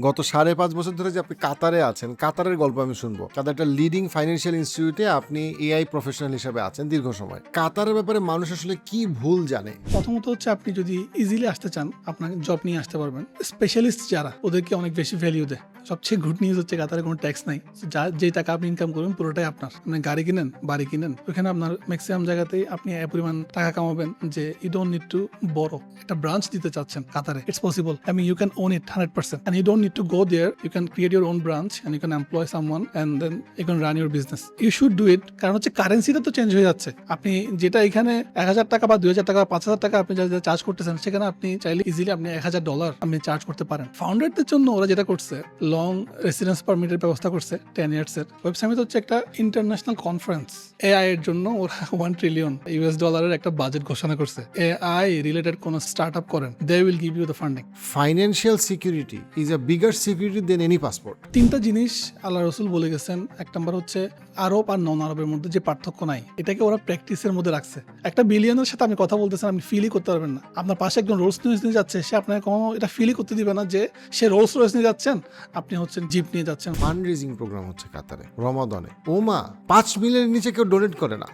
গত ৫.৫ বছর ধরে যে আপনি কাতারে আছেন, কাতারের গল্প আমি শুনবো। কাতার একটা লিডিং ফাইন্যান্সিয়াল ইনস্টিটিউটে আপনি এআই প্রফেশনাল হিসেবে আছেন দীর্ঘ সময়। কাতারের ব্যাপারে মানুষ আসলে কি ভুল জানে? প্রথমত হচ্ছে আপনি যদি ইজিলি আসতে চান, আপনাকে জব নিয়ে আসতে পারবেন। স্পেশালিস্ট যারা, ওদেরকে অনেক বেশি ভ্যালিউ দেয়। সবচেয়ে গুড নিউজ হচ্ছে কাতারে কোনো ট্যাক্স নাই। যে টাকা আপনি ইনকাম করবেন পুরোটাই আপনার। আপনি গাড়ি কিনেন, বাড়ি কিনেন, ওখানে আপনার ম্যাক্সিমাম জায়গাতেই আপনি এ পরিমাণ টাকা কামাবেন যে ইউ ডোন্ট নিড টু বড় একটা ব্রাঞ্চ দিতে চাচ্ছেন কাতারে। It's possible. I mean, you can own it 100%. And you don't need to go there. You can create your own branch and you can employ someone and then you can run your business. You should do it. কারণ হচ্ছে কারেন্সিটা তো change হয়ে যাচ্ছে। আপনি যেটা এখানে ১,০০০ টাকা বা ২,০০০ টাকা বা ৫,০০০ টাকা আপনি যা চার্জ করতেছেন, সেখানে আপনি চাইলে ইজিলি আপনি $১,০০০ আপনি চার্জ করতে পারেন। ফাউন্ডারদের জন্য ওরা যেটা করছে, লং রেসিডেন্স পারমিটের ব্যবস্থা করছে 10 years এর। ওয়েব সামিট হচ্ছে একটা ইন্টারন্যাশনাল কনফারেন্স। এআই এর জন্য ওরা $1 trillion একটা বাজেট ঘোষণা করছে। এআই রিলেটেড কোন স্টার্ট আপ করেন, they will give you the funding. Financial security is a bigger security than any passport. 3টা জিনিস আল্লাহ রসুল বলে গেছেন। এক নম্বর হচ্ছে আরব আর নন আরবের মধ্যে যে পার্থক্য নাই, এটাকে ওরা প্র্যাকটিসের মধ্যে রাখছে। একটা বিলিয়নের সাথে আপনি কথা বলতেছেন, আপনি ফিলই করতে পারবেন না। আপনার পাশে একজন রোলস রয়েস নিয়ে যাচ্ছে, সে আপনাকে কোনো এটা ফিলই করতে দিবে না যে সে রোলস রয়েস নিয়ে যাচ্ছেন, আপনি হচ্ছেন জিপ নিয়ে যাচ্ছেন। ফান্ড রেজিং প্রোগ্রাম হচ্ছে কাতারে রমাদানে। ওমা ৫ মিলিয়নের নিচে কেউ ডোনেট করে না।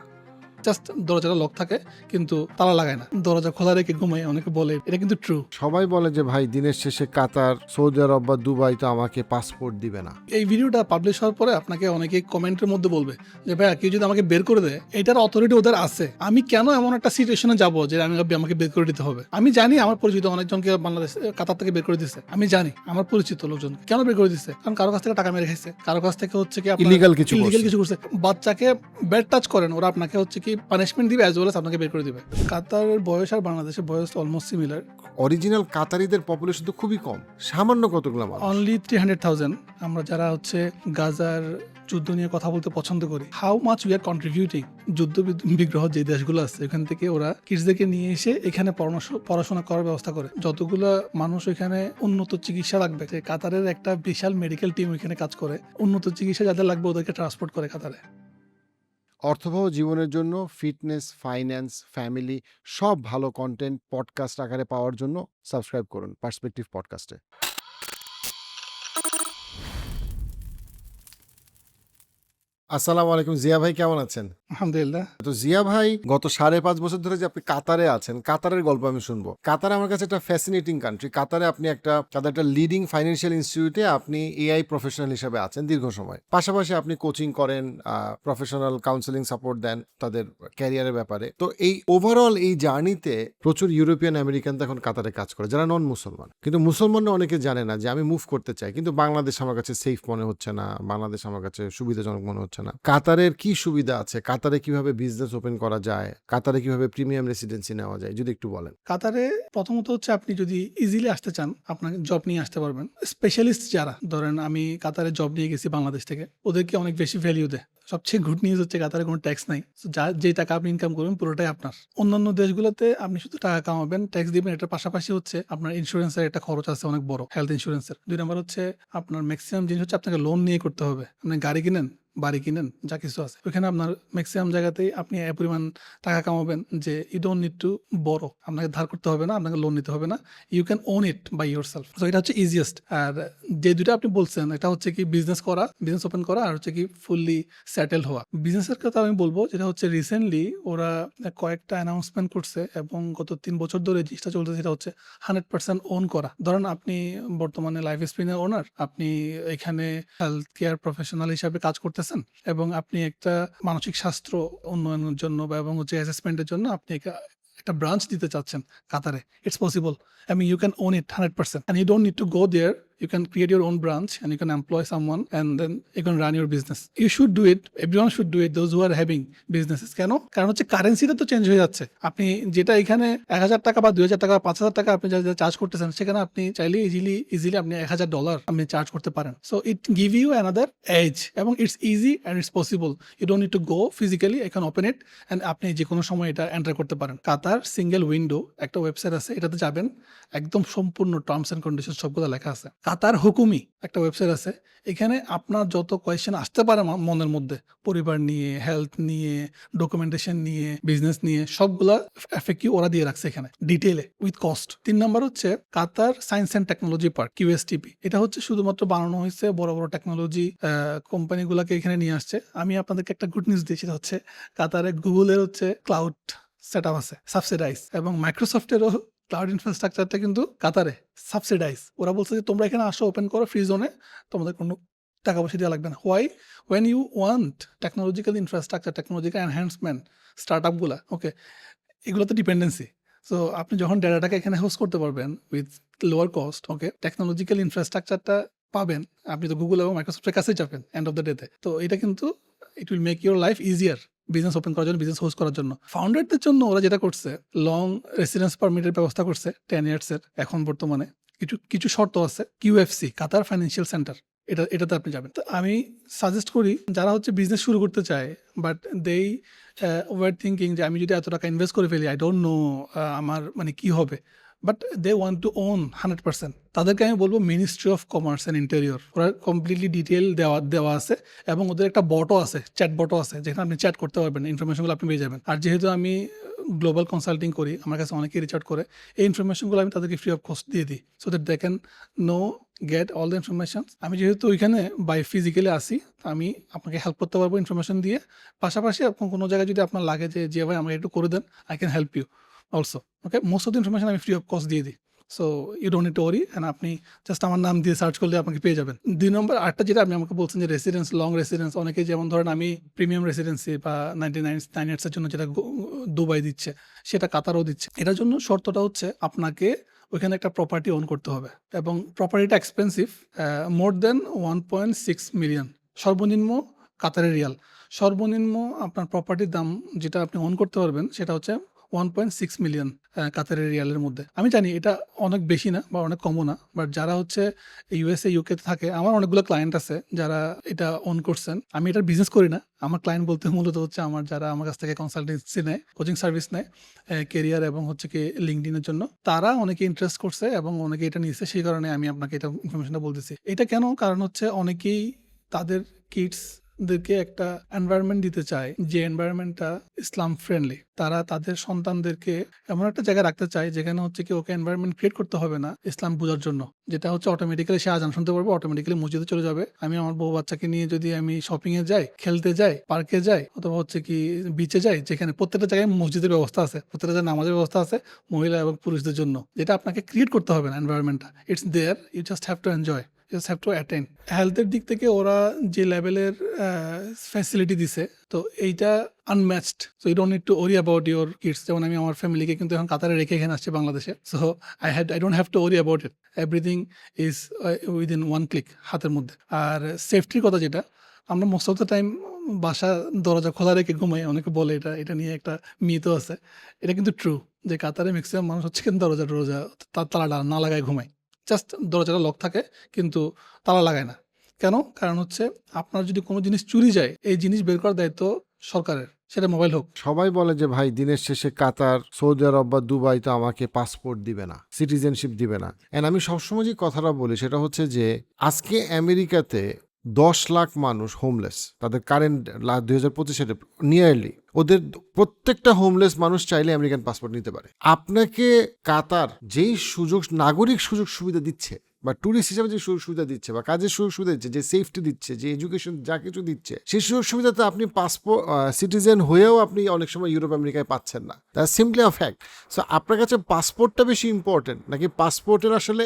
জাস্ট দরজাটা লক থাকে কিন্তু তালা লাগায় না, দরজা খোলা রেখে ঘুমায়। অনেকে বলে এটা কিন্তু ট্রু। সবাই বলে যে ভাই দিনের শেষে কাতার, সৌদি আরব বা দুবাই তো আমাকে পাসপোর্ট দিবে না। এই ভিডিওটা পাবলিশ হওয়ার পরে আপনাকে অনেকে কমেন্টের মধ্যে বলবে যে ভাইয়া কেউ যদি আমাকে বের করে দেয়, এটার অথরিটি ওদের আছে, আমি কেন এমন একটা সিচুয়েশনে যাবো যে আমাকে বের করে দিতে হবে। আমি জানি আমার পরিচিত অনেকজনকে বাংলাদেশ কাতার থেকে বের করে দিচ্ছে, আমি জানি আমার পরিচিত লোকজন কেন বের করে দিচ্ছে, কারণ কারো কাছ থেকে টাকা মেরে খাইছে, কারো কাছ থেকে হচ্ছে কি ইলিগাল কিছু করছে। বাচ্চাকে ব্যাড টাচ করেন, ওরা আপনাকে হচ্ছে কি পানিশমেন্ট দিবে অ্যাজ ওয়েল এস আপনাকে বের করে দিবে। কাতারের বয়স আর বাংলাদেশের বয়স অলমোস্ট সিমিলার। অরিজিনাল কাতারিদের পপুলেশন তো খুবই কম, সামান্য কতগুলো মানুষ। অনলি 300,000। আমরা যারা হচ্ছে গাজার যুদ্ধ নিয়ে কথা বলতে পছন্দ করি, how much we are contributing. যুদ্ধ বিগ্রহ যে দেশগুলো আছে এখান থেকে ওরা কিডসদেরকে নিয়ে এসে এখানে পড়াশোনা করার ব্যবস্থা করে। যতগুলো মানুষ এখানে উন্নত চিকিৎসা লাগবে, যে কাতারের একটা বিশাল মেডিকেল টিম এখানে কাজ করে, উন্নত চিকিৎসা যাদের লাগবে ওদেরকে ট্রান্সপোর্ট করে কাতারে। অর্থবহ জীবনের জন্য ফিটনেস, ফাইন্যান্স, ফ্যামিলি সব ভালো কন্টেন্ট পডকাস্ট আকারে পাওয়ার জন্য সাবস্ক্রাইব করুন পার্সপেক্টিভ পডকাস্টে। আসসালামু আলাইকুম, জিয়া ভাই কেমন আছেন? আলহামদুলিল্লাহ। তো জিয়া ভাই গত ৫.৫ বছর ধরে যে আপনি কাতারে আছেন, কাতারের গল্প আমি শুনবো। কাতার আমার কাছে একটা ফ্যাসিনেটিং কান্ট্রি। কাতারে আপনি তাদের একটা লিডিং ফাইন্যান্সিয়াল ইনস্টিটিউটে আপনি এআই প্রফেশনাল হিসেবে আছেন দীর্ঘ সময়। পাশাপাশি আপনি কোচিং করেন, প্রফেশনাল কাউন্সেলিং সাপোর্ট দেন তাদের ক্যারিয়ারের ব্যাপারে। তো এই ওভারঅল এই জার্নিতে প্রচুর ইউরোপিয়ান আমেরিকান এখন কাতারে কাজ করে যারা নন মুসলমান। কিন্তু মুসলমানরা অনেকে জানে না যে আমি মুভ করতে চাই, কিন্তু বাংলাদেশ আমার কাছে সেফ মনে হচ্ছে না, বাংলাদেশ আমার কাছে সুবিধাজনক মনে হচ্ছে না। কাতারের কি সুবিধা আছে, কাতারে কিভাবে বিজনেস ওপেন করা যায়, কাতারে কিভাবে প্রিমিয়াম রেসিডেন্সি নেওয়া যায়, যদি একটু বলেন। কাতারে প্রথমত হচ্ছে আপনি যদি ইজিলি আসতে চান, আপনাকে জব নিয়ে আসতে পারবেন। স্পেশালিস্ট যারা, ধরেন আমি কাতারে জব নিয়ে গেছি বাংলাদেশ থেকে, ওদেরকে অনেক বেশি ভ্যালিউ দেয়। সবচেয়ে গুড নিউজ হচ্ছে কাতারে কোনো ট্যাক্স নাই। যে টাকা আপনি ইনকাম করবেন পুরোটাই আপনার। অন্যান্য দেশগুলোতে আপনি শুধু টাকা কামাবেন, ট্যাক্স দিবেন, এটার পাশাপাশি হচ্ছে আপনার ইন্স্যুরেন্সের একটা খরচ আছে অনেক বড়, হেলথ ইন্স্যুরেন্সের। 2 নম্বর হচ্ছে আপনার ম্যাক্সিমাম জিনিস হচ্ছে আপনাকে লোন নিয়ে করতে হবে। আপনি গাড়ি কিনেন, বাড়ি কিনেন, যা কিছু আছে ওইখানে আপনার ম্যাক্সিমাম জায়গাতেই আপনি এ পরিমাণ টাকা কামাবেন যে ইউ ডোন্ট নিড টু বড়, আপনাকে ধার করতে হবে না, আপনাকে লোন নিতে হবে না। You can own it by yourself. তো এটা হচ্ছে ইজিয়েস্ট। আর যে দুটো আপনি বলছেন, এটা হচ্ছে কি বিজনেস ওপেন করা, আর হচ্ছে কি ফুললি সেটেল হওয়া। বিজনেসের কথা আমি বলবো যেটা হচ্ছে রিসেন্টলি ওরা কয়েকটা অ্যানাউন্সমেন্ট করছে এবং গত 3 বছর ধরে জিনিসটা চলছে, সেটা হচ্ছে 100% ওন করা। ধরেন আপনি বর্তমানে লাইফ স্পিনের ওনার, আপনি এখানে হেলথ কেয়ার প্রফেশনাল হিসাবে কাজ করতেছেন এবং আপনি একটা মানসিক স্বাস্থ্য উন্নয়নের জন্য বা এবং হচ্ছে অ্যাসেসমেন্টের জন্য আপনি একটা ব্রাঞ্চ দিতে চাচ্ছেন কাতারে। It's possible. I mean, you can own it 100%. And you don't need to go there. You can create your own branch and you can employ someone and then you can run your business. You should do it. Everyone should do it. Those who are having businesses. কেন? কারণ হচ্ছে কারেন্সিটা তো change হয়ে যাচ্ছে। আপনি যেটা এখানে ১,০০০ টাকা বা ২,০০০ টাকা বা ৫,০০০ টাকা আপনি যা চার্জ করতেছেন, সেখানে আপনি চাইলে ইজিলি আপনি $১,০০০ আপনি চার্জ করতে পারেন। So it give you another edge এবং it's easy and it's possible. You don't need to go physically, I can open it and আপনি যে কোনো সময় এটা এন্টার করতে পারেন। কাতার সিঙ্গেল উইন্ডো একটা ওয়েবসাইট আছে, এটাতে যাবেন, একদম সম্পূর্ণ টার্মস অ্যান্ড কন্ডিশন সবগুলো লেখা আছে। কাতার হুকুমি একটা ওয়েবসাইট আছে। এখানে আপনার যত কোয়েশ্চেন আসতে পারে মনের মধ্যে, পরিবার নিয়ে, হেলথ নিয়ে, ডকুমেন্টেশন নিয়ে, বিজনেস নিয়ে, সবগুলা এফএকিউ ওরা দিয়ে রাখছে এখানে ডিটেইলে উইথ কস্ট। 3 নাম্বার হচ্ছে কাতার সায়েন্স অ্যান্ড টেকনোলজি পার্ক, কিউএসটিপি। এটা হচ্ছে শুধুমাত্র বানানো হয়েছে বড় বড় টেকনোলজি কোম্পানিগুলোকে এখানে নিয়ে আসছে। আমি আপনাদেরকে একটা গুড নিউজ দিয়েছি, সেটা হচ্ছে কাতারে গুগলের হচ্ছে ক্লাউড সেট আপ আছে সাবসিডাইজ, এবং মাইক্রোসফটেরও ক্লাউড ইনফ্রাস্ট্রাকচারটা কিন্তু কাতারে সাবসিডাইজ। ওরা বলছে যে তোমরা এখানে আসো, ওপেন করো ফ্রি জোনে, তোমাদের কোনো টাকা পয়সা দেওয়া লাগবে না। Why? When you want technological infrastructure, technological enhancement, start আপগুলা, ওকে, এগুলো তো ডিপেন্ডেন্সি। সো আপনি যখন ডেটাটাকে এখানে হোস্ট করতে পারবেন with lower cost, okay, technological ইনফ্রাস্ট্রাকচারটা পাবেন, আপনি তো গুগল এবং মাইক্রোসফটের কাছেই যাবেন এন্ড অফ দ্য ডেতে। তো এটা কিন্তু it will make your life easier business open করার জন্য, বিজনেস হোস্ট করার জন্য। ফাউন্ডারদের জন্য ওরা যেটা করছে, লং রেসিডেন্স পারমিটের ব্যবস্থা করছে 10 ইয়ার্সের এখন বর্তমানে। কিছু কিছু শর্ত আছে। কিউএফসি, কাতার ফাইন্যান্সিয়াল সেন্টার, এটাতে আপনি যাবেন। তো আমি সাজেস্ট করি যারা হচ্ছে বিজনেস শুরু করতে চায়, বাট দেই ওভার থিঙ্কিং যে আমি যদি এত টাকা ইনভেস্ট করে ফেলি, আই ডোন্ট নো আমার মানে কি হবে, but they want to own 100%, তাদেরকে আমি বলবো ministry of commerce and interior, ওরা কমপ্লিটলি ডিটেল দেওয়া আছে, এবং ওদের একটা বটও আছে, চ্যাট বটও আছে, যেখানে আপনি চ্যাট করতে পারবেন, ইনফরমেশনগুলো আপনি পেয়ে যাবেন। আর যেহেতু আমি গ্লোবাল কনসাল্টিং করি, আমার কাছে অনেকেই রিচ আউট করে, এই ইনফরমেশনগুলো আমি তাদেরকে ফ্রি অফ কস্ট দিয়ে দিই, so that they can know get all the information. আমি যেহেতু ওইখানে বাই ফিজিক্যালি আসি, আমি আপনাকে হেল্প করতে পারবো ইনফরমেশন দিয়ে। পাশাপাশি আপনার কোনো জায়গায় যদি আপনার লাগে যে ভাই আমাকে একটু করে দেন, I can help you also, okay. Most of the information আমি ফ্রি অফ কস্ট দিয়ে দিই, so you don't need to worry, and আপনি জাস্ট আমার নাম দিয়ে সার্চ করলে আপনাকে পেয়ে যাবেন। 2 নম্বর আরেকটা যেটা আপনি আমাকে বলছেন যে রেসিডেন্স, লং রেসিডেন্স, অনেকে যেমন ধরেন আমি প্রিমিয়াম রেসিডেন্সি বা 99 ইয়ার্সের জন্য যেটা দুবাই দিচ্ছে, সেটা কাতারও দিচ্ছে। এটার জন্য শর্তটা হচ্ছে আপনাকে ওইখানে একটা প্রপার্টি ওন করতে হবে, এবং প্রপার্টিটা এক্সপেন্সিভ, মোর দেন 1.6 মিলিয়ন সর্বনিম্ন কাতারের রিয়াল। সর্বনিম্ন আপনার প্রপার্টির দাম যেটা আপনি ওন করতে পারবেন সেটা হচ্ছে 1.6 মিলিয়ন কাতারের রিয়ালের মধ্যে। আমি জানি এটা অনেক বেশি না বা অনেক কমও না, বাট যারা হচ্ছে ইউএসএ ইউকেতে থাকে, আমার অনেকগুলো ক্লায়েন্ট আছে যারা এটা ওন করছেন। আমি এটার বিজনেস করি না, আমার ক্লায়েন্ট বলতে মূলত হচ্ছে আমার যারা আমার কাছ থেকে কনসালটেন্সি নেয়, কোচিং সার্ভিস নেয় কেরিয়ার এবং হচ্ছে কি লিঙ্কডিনের জন্য, তারা অনেকে ইন্টারেস্ট করছে এবং অনেকে এটা নিয়েছে, সেই কারণে আমি আপনাকে এটা ইনফরমেশনটা বলতেছি। এটা কেন? কারণ হচ্ছে অনেকেই তাদের কিডসদেরকে একটা এনভায়রনমেন্ট দিতে চায় যে এনভায়রনমেন্টটা ইসলাম ফ্রেন্ডলি। তারা তাদের সন্তানদেরকে এমন একটা জায়গায় রাখতে চায় যেখানে হচ্ছে কি ওকে এনভায়রনমেন্ট ক্রিয়েট করতে হবে না ইসলাম বোঝার জন্য, যেটা হচ্ছে অটোমেটিক্যালি সে আজান শুনতে পারবে, অটোমেটিক্যালি মসজিদে চলে যাবে। আমি আমার বউ বাচ্চাকে নিয়ে যদি আমি শপিং এ যাই, খেলতে যাই, পার্কে যাই, অথবা হচ্ছে কি বিচে যাই, যেখানে প্রত্যেকটা জায়গায় মসজিদের ব্যবস্থা আছে, প্রত্যেকটা জায়গায় নামাজের ব্যবস্থা আছে মহিলা এবং পুরুষদের জন্য, যেটা আপনাকে ক্রিয়েট করতে হবে না এনভায়রনমেন্টটা, it's there, you just have to enjoy, just have to attend. হেলথের দিক থেকে ওরা যে লেভেলের ফ্যাসিলিটি দিছে, তো এইটা unmatched. So you don't need to worry about your kids. যেমন আমি আমার ফ্যামিলিকে কিন্তু এখন কাতারে রেখে এখানে আসছি বাংলাদেশে, so I don't have to worry about it, everything is within one click, হাতের মধ্যে। আর সেফটির কথা যেটা, আমরা মোস্ট অফ দ্য টাইম বাসা দরজা খোলা রেখে ঘুমাই, অনেকে বলে এটা নিয়ে একটা মিথও আছে, এটা কিন্তু ট্রু, যে কাতারে ম্যাক্সিমাম মানুষ হচ্ছে কিন্তু দরজা তালা না লাগায় ঘুমায়, জাস্ট দরজাটা লক থাকে কিন্তু তালা লাগায় না। কেন? কারণ হচ্ছে আপনার যদি কোনো জিনিস চুরি যায়, এই জিনিস বের করার দায়িত্ব সরকারের, সেটা মোবাইল হোক। সবাই বলে যে ভাই দিনের শেষে কাতার, সৌদি আরব বা দুবাই তো আমাকে পাসপোর্ট দিবে না, সিটিজেনশিপ দিবে না। এন্ড আমি সবসময় যে কথাটা বলি সেটা হচ্ছে যে আজকে আমেরিকাতে 10 লাখ মানুষ হোমলেস, তাদের কারেন্ট 2025 নিয়ারলি, ওদের প্রত্যেকটা হোমলেস মানুষ চাইলে আমেরিকান পাসপোর্ট নিতে পারে। আপনাকে কাতার যেই নাগরিক সুযোগ সুবিধা দিচ্ছে, বা ট্যুরিস্ট হিসেবে যে সুযোগ সুবিধা দিচ্ছে, বা কাজের সুযোগ সুবিধা দিচ্ছে, যে সেফটি দিচ্ছে, যে এডুকেশন যা কিছু দিচ্ছে, সেই সুযোগ সুবিধাতে আপনি পাসপোর্ট সিটিজেন হয়েও আপনি অনেক সময় ইউরোপ আমেরিকায় পাচ্ছেন না। That's simply a fact. So আপনার কাছে পাসপোর্টটা বেশি ইম্পর্টেন্ট নাকি পাসপোর্টের আসলে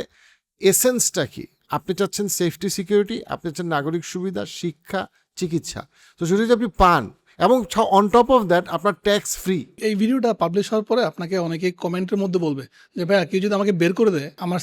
এসেন্সটা কি? আপনি চাচ্ছেন সেফটি সিকিউরিটি, আপনি চাচ্ছেন নাগরিক সুবিধা, শিক্ষা, চিকিৎসা, তো যদি আপনি পান, এবং অন টপ অফ দ্যাট আপনার ট্যাক্স ফ্রি। এই ভিডিওটা পাবলিশ হওয়ার পরে আপনাকে অনেকে কমেন্টের মধ্যে বলবে যে ভাইয়া কেউ যদি আমাকে বের করে দেয়, আমার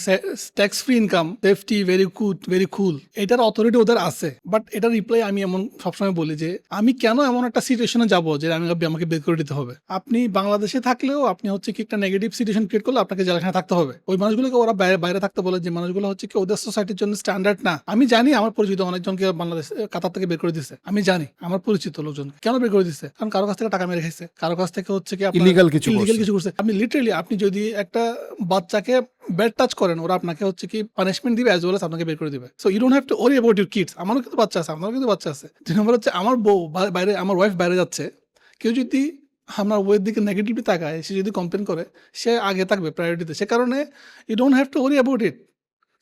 tax free income, safety, very good, very কুল, এটার অথরিটি ওদের আছে। বাট এটার রিপ্লাই আমি এমন সবসময় বলি যে আমি কেন এমন একটা সিচুয়েশনে যাবো যে আমাকে বের করে দিতে হবে? আপনি বাংলাদেশে থাকলেও আপনি হচ্ছে কি একটা নেগেটিভ সিচুয়েশন ক্রিয়েট করলে আপনাকে জেলখানে থাকতে হবে। ওই মানুষগুলোকে ওরা বাইরে থাকতে বলে, যে মানুষগুলো হচ্ছে কি ওদের সোসাইটির জন্য স্ট্যান্ডার্ড না। আমি জানি আমার পরিচিত অনেকজনকে বাংলাদেশ কাতার থেকে বের করে দিচ্ছে, আমি জানি আমার পরিচিত লোকজন কেন বের করে দিচ্ছে, কারণ কারো কাছ থেকে টাকা মেরে খাইছে, কারো কাছ থেকে হচ্ছে কি ইলিগাল কিছু ইলিগাল করছে। কিছু করছে। আপনি লিটারেলি আপনি যদি একটা বাচ্চাকে ব্যাড টাচ করেন, ওরা আপনাকে হচ্ছে কি পানিশমেন্ট দিবে, অ্যাজ ওয়েল এস আপনাকে বের করে দিবে। So you don't have to worry about your kids. আমারও কিন্তু বাচ্চা আছে, আমারও কিন্তু বাচ্চা আছে। 2 নম্বর হচ্ছে আমার বউ বাইরে, আমার ওয়াইফ বাইরে যাচ্ছে, কেউ যদি আমার বউয়ের দিকে নেগেটিভলি তাকায়, সে যদি কমপ্লেন করে, সে আগে থাকবে প্রায়োরিটিতে। সে কারণে you don't have to worry about it.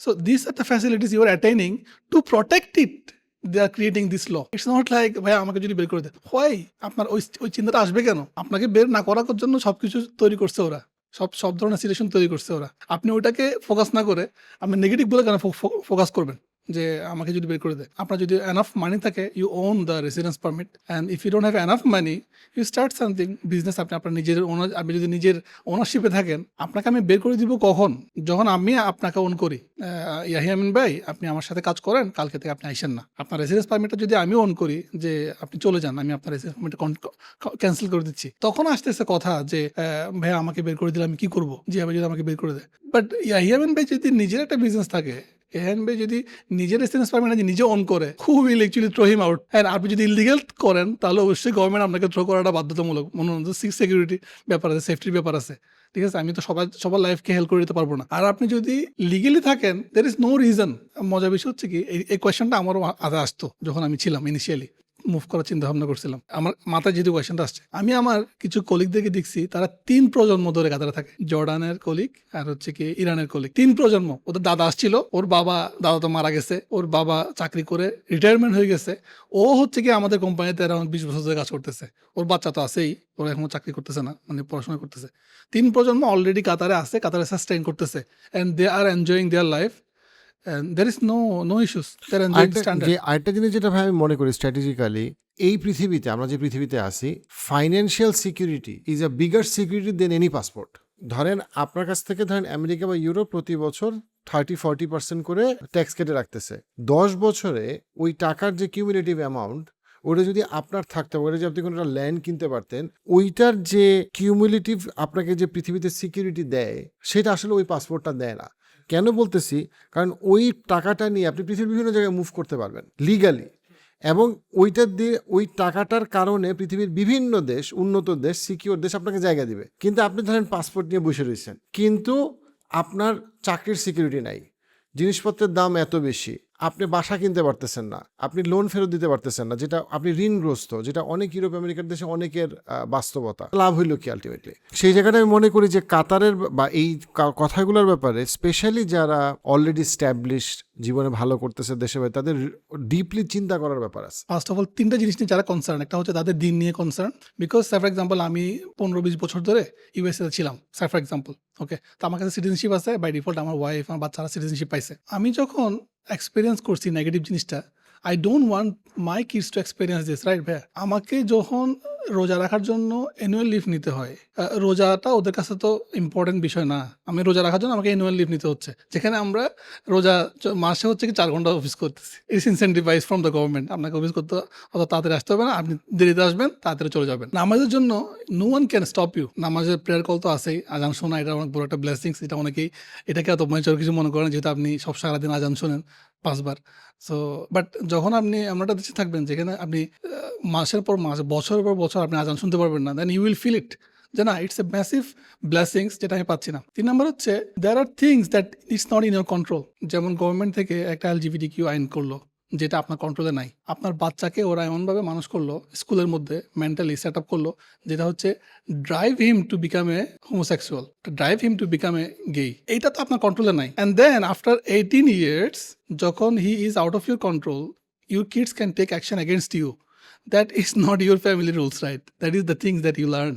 So these are the facilities you are attaining to protect it. They are creating this law. It's not like ভাই আমাকে যদি বের করে দেয়, why? আপনার ওই চিন্তাটা আসবে কেন? আপনাকে বের না করার জন্য সবকিছু তৈরি করছে ওরা, সব ধরনের সিচুয়েশন তৈরি করছে ওরা। আপনি ওইটাকে ফোকাস না করে আপনি নেগেটিভ গুলো কেন ফোকাস করবেন যে আমাকে যদি বের করে দেয়? আপনার যদি এনাফ মানি থাকে, you own the residence permit, and if you don't have enough money, you start something business. আপনি আপনার নিজের আপনি যদি নিজের ওনারশিপে থাকেন, আপনাকে আমি বের করে দিব কখন? যখন আমি আপনাকে ওন করি, ইয়াহিয়া আমিন ভাই আপনি আমার সাথে কাজ করেন, কালকে থেকে আপনি আইসেন না। আপনার রেসিডেন্স পারমিটটা যদি আমি অন করি যে আপনি চলে যান, আমি আপনার রেসিডেন্স পারমিটটা ক্যান্সেল করে দিচ্ছি, তখন আসতেছে কথা যে ভাই আমাকে বের করে দিলে আমি কি করবো, জি আমি যদি আমাকে বের করে দেয়। বাট ইয়াহিয়া আমিন ভাই যদি নিজের একটা বিজনেস থাকে, এহেন ভাই যদি নিজের রেসিডেন্স পারমিট নিজে অন করে, খুব অ্যাকচুয়ালি থ্রো হিম আউট। হ্যাঁ, আপনি যদি ইলিগাল করেন তাহলে অবশ্যই গভর্নমেন্ট আপনাকে থ্রো করাটা বাধ্যতামূলক। মনে হয় সিকিউরিটি ব্যাপার আছে, সেফটির ব্যাপার আছে, ঠিক আছে? আমি তো সবার লাইফকে হেল্প করে দিতে পারবো না। আর আপনি যদি লিগেলি থাকেন, দের ইজ নো রিজন। মজার বিষয় হচ্ছে কি, এই কোয়েশ্চেনটা আমারও আগে আসতো যখন আমি ছিলাম ইনিশিয়ালি মুভ করার চিন্তা ভাবনা করছিলাম। আমার মাথায় যেহেতু কোয়েশ্চেনটা আসছে, আমি আমার কিছু কলিগদেরকে দেখছি তারা 3 প্রজন্ম ধরে কাতারে থাকে। জর্ডানের কলিগ আর হচ্ছে কি ইরানের কলিগ, 3 প্রজন্ম। ওদের দাদা আসছিল, ওর দাদা তো মারা গেছে, ওর বাবা চাকরি করে রিটায়ারমেন্ট হয়ে গেছে, ও হচ্ছে কি আমাদের কোম্পানিতে অ্যারাউন্ড 20 বছর ধরে কাজ করতেছে। ওর বাচ্চা তো আছেই, ওরা এখনো চাকরি করতেছে না, মানে পড়াশোনা করতেছে। 3 প্রজন্ম অলরেডি কাতারে আছে, কাতারে সাস্টেইন করতেছে, and they are enjoying their life, and there is no issues. They're enjoying standard. আরেকটা জিনিস যেটা ভাই আমি মনে করি স্ট্র্যাটেজিক্যালি, এই পৃথিবীতে আমরা যে পৃথিবীতে আছি, financial security is a bigger security than any passport. ধরেন আপনার কাছ থেকে ধরেন আমেরিকা বা ইউরোপ প্রতি বছর 30-40% করে ট্যাক্স কেটে রাখতেছে। 10 বছরে ওই টাকার যে কিউমুলেটিভ অ্যামাউন্ট, ওটা যদি আপনার থাকতে পারে, যে আপনি কোনো একটা ল্যান্ড কিনতে পারতেন, ওইটার যে কিউমুলেটিভ আপনাকে যে পৃথিবীতে সিকিউরিটি দেয়, সেটা আসলে ওই পাসপোর্টটা দেয় না। কেন বলতেছি? কারণ ওই টাকাটা নিয়ে আপনি পৃথিবীর বিভিন্ন জায়গায় মুভ করতে পারবেন লিগালি, এবং ওইটা দিয়ে ওই টাকাটার কারণে পৃথিবীর বিভিন্ন দেশ, উন্নত দেশ, সিকিউর দেশ আপনাকে জায়গা দিবে। কিন্তু আপনি ধরেন পাসপোর্ট নিয়ে বসে রয়েছেন, কিন্তু আপনার চাকরির সিকিউরিটি নাই, জিনিসপত্রের দাম এত বেশি, আপনি বাসা কিনতে পারতেছেন না, আপনি লোন ফেরত দিতে পারতেছেন না, যেটা আপনি ঋণগ্রস্ত, যেটা অনেক ইউরোপ আমেরিকার দেশে অনেকের বাস্তবতা। লাভ হইল কি আলটিমেটলি? সেই জায়গাটা আমি মনে করি যে কাতারের বা এই কথাগুলোর ব্যাপারে স্পেশালি যারা অলরেডি স্ট্যাবলিশড, জীবনে ভালো করতেছে দেশে, তাদের ডিপলি চিন্তা করার ব্যাপার আছে। ফার্স্ট অফ অল 3টা জিনিস নিয়ে যারা কনসার্ন, একটা হচ্ছে তাদের দিন নিয়ে কনসার্ন। বিকজ ফর এক্সাম্পল আমি 15-20 বছর ধরে ইউএসএ ছিলাম, ফর এক্সাম্পল, ওকে? তো আমার কাছে সিটিজেনশিপ আছে, বাই ডিফল্ট আমার ওয়াইফ, আমার বাচ্চারা সিটিজেনশিপ পাইছে। আমি যখন এক্সপিরিয়েন্স করছি নেগেটিভ জিনিসটা, I don't want my kids to experience this, right ভাইয়া? আমাকে যখন রোজা রাখার জন্য অ্যানুয়াল লিভ নিতে হয়, রোজাটা ওদের কাছে তো ইম্পর্টেন্ট বিষয় না। আমি রোজা রাখার জন্য আমাকে অ্যানুয়াল লিভ নিতে হচ্ছে, যেখানে আমরা রোজা মাসে হচ্ছে কি 4 ঘন্টা অফিস করতেছি। It's incentivise from the government. আপনাকে অফিস করতে অত তাড়াতাড়ি আসতে হবে না, আপনি দেরিতে আসবেন, তাড়াতাড়ি চলে যাবেন। নামাজের জন্য no one can stop you. নামাজের প্রেয়ার কল তো আছেই, আজান শোনা এটা অনেক বড় একটা ব্লেসিংস। এটা অনেকেই এটাকে এত অপমানজনক কিছু মনে করেন, যেহেতু আপনি সব সারাদিন আজান শোনেন 5 বার। সো বাট যখন আপনি এমন একটা দেশে থাকবেন যেখানে আপনি মাসের পর মাস, বছরের পর বছর আপনি আজান শুনতে পারবেন না, then you will feel it যে না, ইটস এ ম্যাসিভ ব্লেসিংস, যেটা আমি পাচ্ছি না। 3 নম্বর হচ্ছে there are things that it's not in your control. যেমন গভর্নমেন্ট থেকে একটা LGBTQ আইন করলো, যেটা আপনার কন্ট্রোলে নাই। আপনার বাচ্চাকে ওরা এমনভাবে মানুষ করলো, স্কুলের মধ্যে মেন্টালি সেট আপ করলো, যেটা হচ্ছে drive him to become a homosexual, drive him to become a gay. এইটা তো আপনার কন্ট্রোলে নাই। অ্যান্ড দেন আফটার 18 years, যখন he is out of your control, your kids can take action against you. That is not your family rules, right? That is the things that you learn.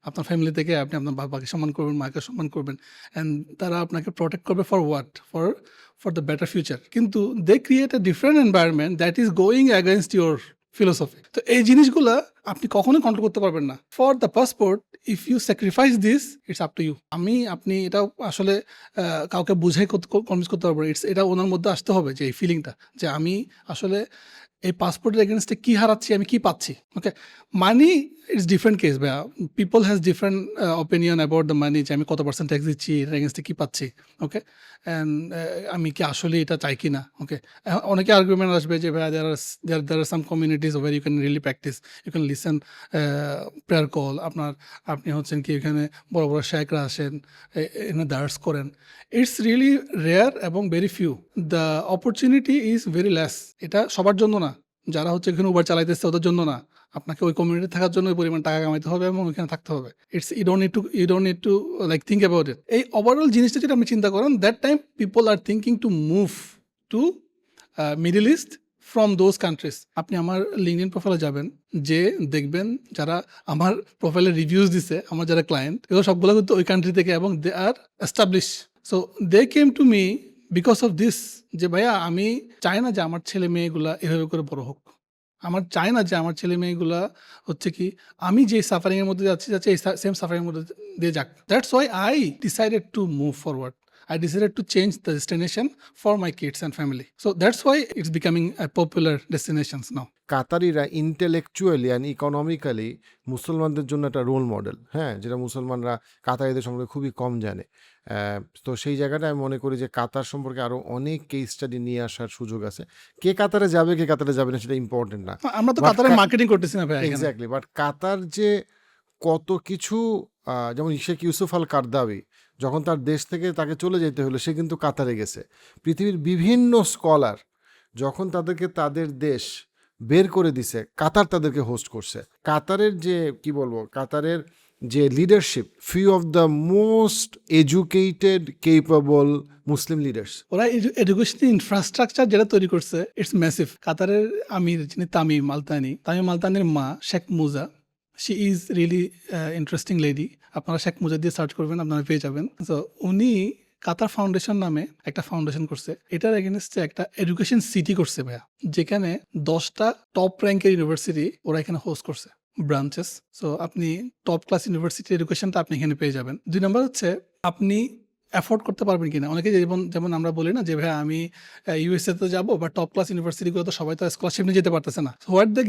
আপনার family থেকে আপনি আপনার বাবাকে সম্মান করবেন, মাকে সম্মান করবেন, অ্যান্ড তারা আপনাকে প্রোটেক্ট করবে for what? For the better future. কিন্তু they create a different environment that is going against your philosophy. তো এই জিনিসগুলো আপনি কখনোই কন্ট্রোল করতে পারবেন না। For the passport, if you sacrifice this, it's up to you. আপনি এটা আসলে কাউকে বুঝাই কনভিন্স করতে পারবো না। এটা ওনার মধ্যে আসতে হবে, যে এই ফিলিংটা, যে আমি আসলে এই পাসপোর্টের এগেনস্টে কী হারাচ্ছি, আমি কী পাচ্ছি। ওকে, মানি ইটস ডিফারেন্ট কেস ভাইয়া। People has different opinion about the money, যে আমি কত % ট্যাক্স দিচ্ছি, এটার এগেনস্টে কী পাচ্ছি। ওকে, অ্যান্ড আমি কি আসলে এটা চাই কি না। ওকে, অনেকে আর্গুমেন্ট আসবে যে ভাইয়া, there are some communities where you can really practise, you can listen prayer call, আপনি হচ্ছেন কি এখানে বড় বড় শেখরা আসেন, এখানে দার্স করেন। ইটস রিয়েলি রেয়ার এবং very few. The opportunity is very less. এটা সবার জন্য না, যারা হচ্ছে এখানে উবার চালাইতেছে ওদের জন্য না। আপনাকে ওই কমিউনিটি থাকার জন্য ওই পরিমাণ টাকা কামাইতে হবে এবং ওইখানে থাকতে হবে। It's you don't need to like think about it. এই ওভারঅল জিনিসটা যেটা আপনি চিন্তা করেন, that time people are thinking to move to Middle East from those countries. আপনি আমার লিঙ্কডইন প্রোফাইলে যাবেন, যে দেখবেন যারা আমার প্রোফাইলে রিভিউজ দিছে, আমার যারা ক্লায়েন্ট, এগুলো সবগুলো কিন্তু ওই কান্ট্রি থেকে, এবং they are establish. So they came to me because of this, যে ভাইয়া আমি চাই না যে আমার ছেলে মেয়েগুলা এভাবে করে বড় হোক। আমার চাই না যে আমার ছেলে মেয়েগুলা হচ্ছে কি আমি যে সাফারিংয়ের মধ্যে যাচ্ছি এই সেম সাফারিংয়ের মধ্যে দিয়ে যাক। That's why I decided to move forward. I decided to change the destination for my kids and family. So that's why it's becoming a popular destinations now. কাতারিরা ইন্টেলেকচুয়ালি অ্যান্ড ইকোনমিক্যালি মুসলমানদের জন্য একটা role model, হ্যাঁ, যেটা মুসলমানরা কাতারিদের সম্পর্কে খুবই কম জানে। তো সেই জায়গাটা আমি মনে করি যে কাতার সম্পর্কে আরও অনেক কেস স্টাডি নিয়ে আসার সুযোগ আছে। কে কাতারে যাবে কে কাতারে যাবে না সেটা ইম্পর্টেন্ট না, আমরা তো কাতারের মার্কেটিং করতেছি না ভাই। এক্স্যাক্টলি। বাট কাতার যে কত কিছু, যেমন শেখ ইউসুফ আল কারদাবি যখন তার দেশ থেকে তাকে চলে যেতে হলো, সে কিন্তু কাতারে গেছে। পৃথিবীর বিভিন্ন স্কলার যখন তাদেরকে তাদের দেশ বের করে দিছে, কাতার তাদেরকে হোস্ট করছে। কাতারের যে কি বলবো, কাতারের যে leadership, few of the most educated capable Muslim leaders. ওরা এডুকেশন ইনফ্রাস্ট্রাকচার যেটা তৈরি করছে, ইটস ম্যাসিভ। কাতারের আমির যিনি তামিম আলতানির মা Sheikh Moza, she is really interesting lady. আপনারা শেখ মুজা দিয়ে সার্চ করবেন, আপনারা পেয়ে যাবেন। তো উনি কাতার ফাউন্ডেশন নামে একটা ফাউন্ডেশন করছে। এটার এগেনস্টে একটা এডুকেশন সিটি করছে ভাইয়া, যেখানে 10টা টপ র্যাঙ্কের ইউনিভার্সিটি ওরা এখানে হোস্ট করছে, ব্রাঞ্চেস। সো আপনি টপ ক্লাস ইউনিভার্সিটি এডুকেশনটা আপনি এখানে পেয়ে যাবেন। 2 নম্বর হচ্ছে আপনি অ্যাফোর্ড করতে পারবেন কিনা। অনেকে যেমন আমরা বলি না যে ভাই আমি ইউএসএ তে যাবো, বা টপ ক্লাস ইউনিভার্সিটিগুলো তো সবাই তো স্কলারশিপ নিয়ে যেতে পারতেছে না। What they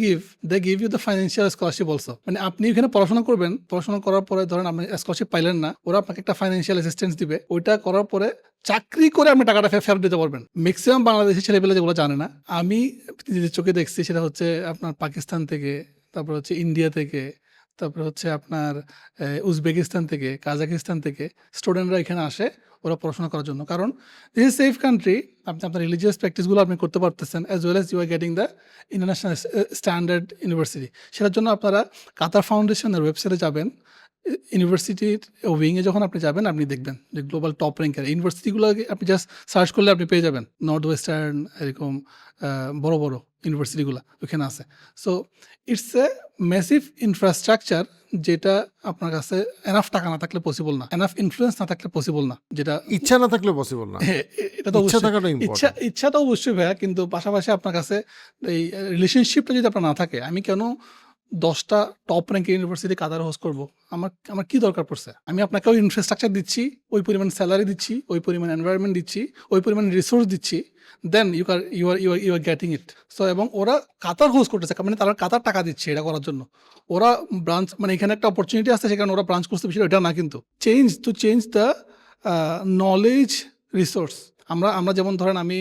give you the financial scholarship also. মানে আপনি এখানে পড়াশোনা করবেন, পড়াশোনা করার পরে ধরেন আপনি স্কলারশিপ পাইলেন না, ওরা আপনাকে একটা ফাইন্যান্সিয়াল অ্যাসিস্ট্যান্স দিবে। ওইটা করার পরে চাকরি করে আপনি টাকাটা ফেরত দিতে পারবেন। ম্যাক্সিমাম বাংলাদেশি ছেলেপেলে যেগুলো জানে না, আমি নিজের চোখে দেখছি, সেটা হচ্ছে আপনার পাকিস্তান থেকে, তারপর হচ্ছে ইন্ডিয়া থেকে, তারপরে হচ্ছে আপনার উজবেকিস্তান থেকে, কাজাকিস্তান থেকে স্টুডেন্টরা এখানে আসে ওরা পড়াশোনা করার জন্য। কারণ দিস ইজ সেফ কান্ট্রি, আপনি আপনার রিলিজিয়াস প্র্যাকটিসগুলো আপনি করতে পারতেছেন, as well as you are getting the international standard university. সেটার জন্য আপনারা কাতার ফাউন্ডেশনের ওয়েবসাইটে যাবেন, ইউনিভার্সিটির উইংয়ে যখন আপনি যাবেন, আপনি দেখবেন যে গ্লোবাল টপ র্যাঙ্কের ইউনিভার্সিটিগুলো আপনি জাস্ট সার্চ করলে আপনি পেয়ে যাবেন। নর্থ ওয়েস্টার্ন এরকম বড় বড় ইউনিভার্সিটিগুলো ওখানে আছে। So it's a massive infrastructure, যেটা আপনার কাছে এনাফ টাকা না থাকলে পসিবল না, এনাফ ইনফ্লুয়েন্স না থাকলে পসিবল না। যেটা ইচ্ছা না থাকলে পসিবল না। এটা তো ইচ্ছা থাকাটা ইচ্ছা তো অবশ্যই ভাইয়া, কিন্তু পাশাপাশি আপনার কাছে এই রিলেশনশিপটা যদি আপনার না থাকে, আমি কেন 10টা টপ র্যাঙ্কের ইউনিভার্সিটি কাতারে হোস্ট করবো? আমার কি দরকার পড়ছে? আমি আপনাকেও ইনফ্রাস্ট্রাকচার দিচ্ছি, ওই পরিমাণ স্যালারি দিচ্ছি, ওই পরিমাণ এনভায়রনমেন্ট দিচ্ছি, ওই পরিমাণ রিসোর্স দিচ্ছি, then you are getting it. So এবং ওরা কাতার হোস্ট করতেছে, মানে তারা কাতার টাকা দিচ্ছে এটা করার জন্য। ওরা ব্রাঞ্চ, মানে এখানে একটা অপরচুনিটি আসছে, সেখানে ওরা ব্রাঞ্চ করতে বিষয় এটা না, কিন্তু চেঞ্জ দ্য নলেজ রিসোর্স। আমরা যেমন ধরেন আমি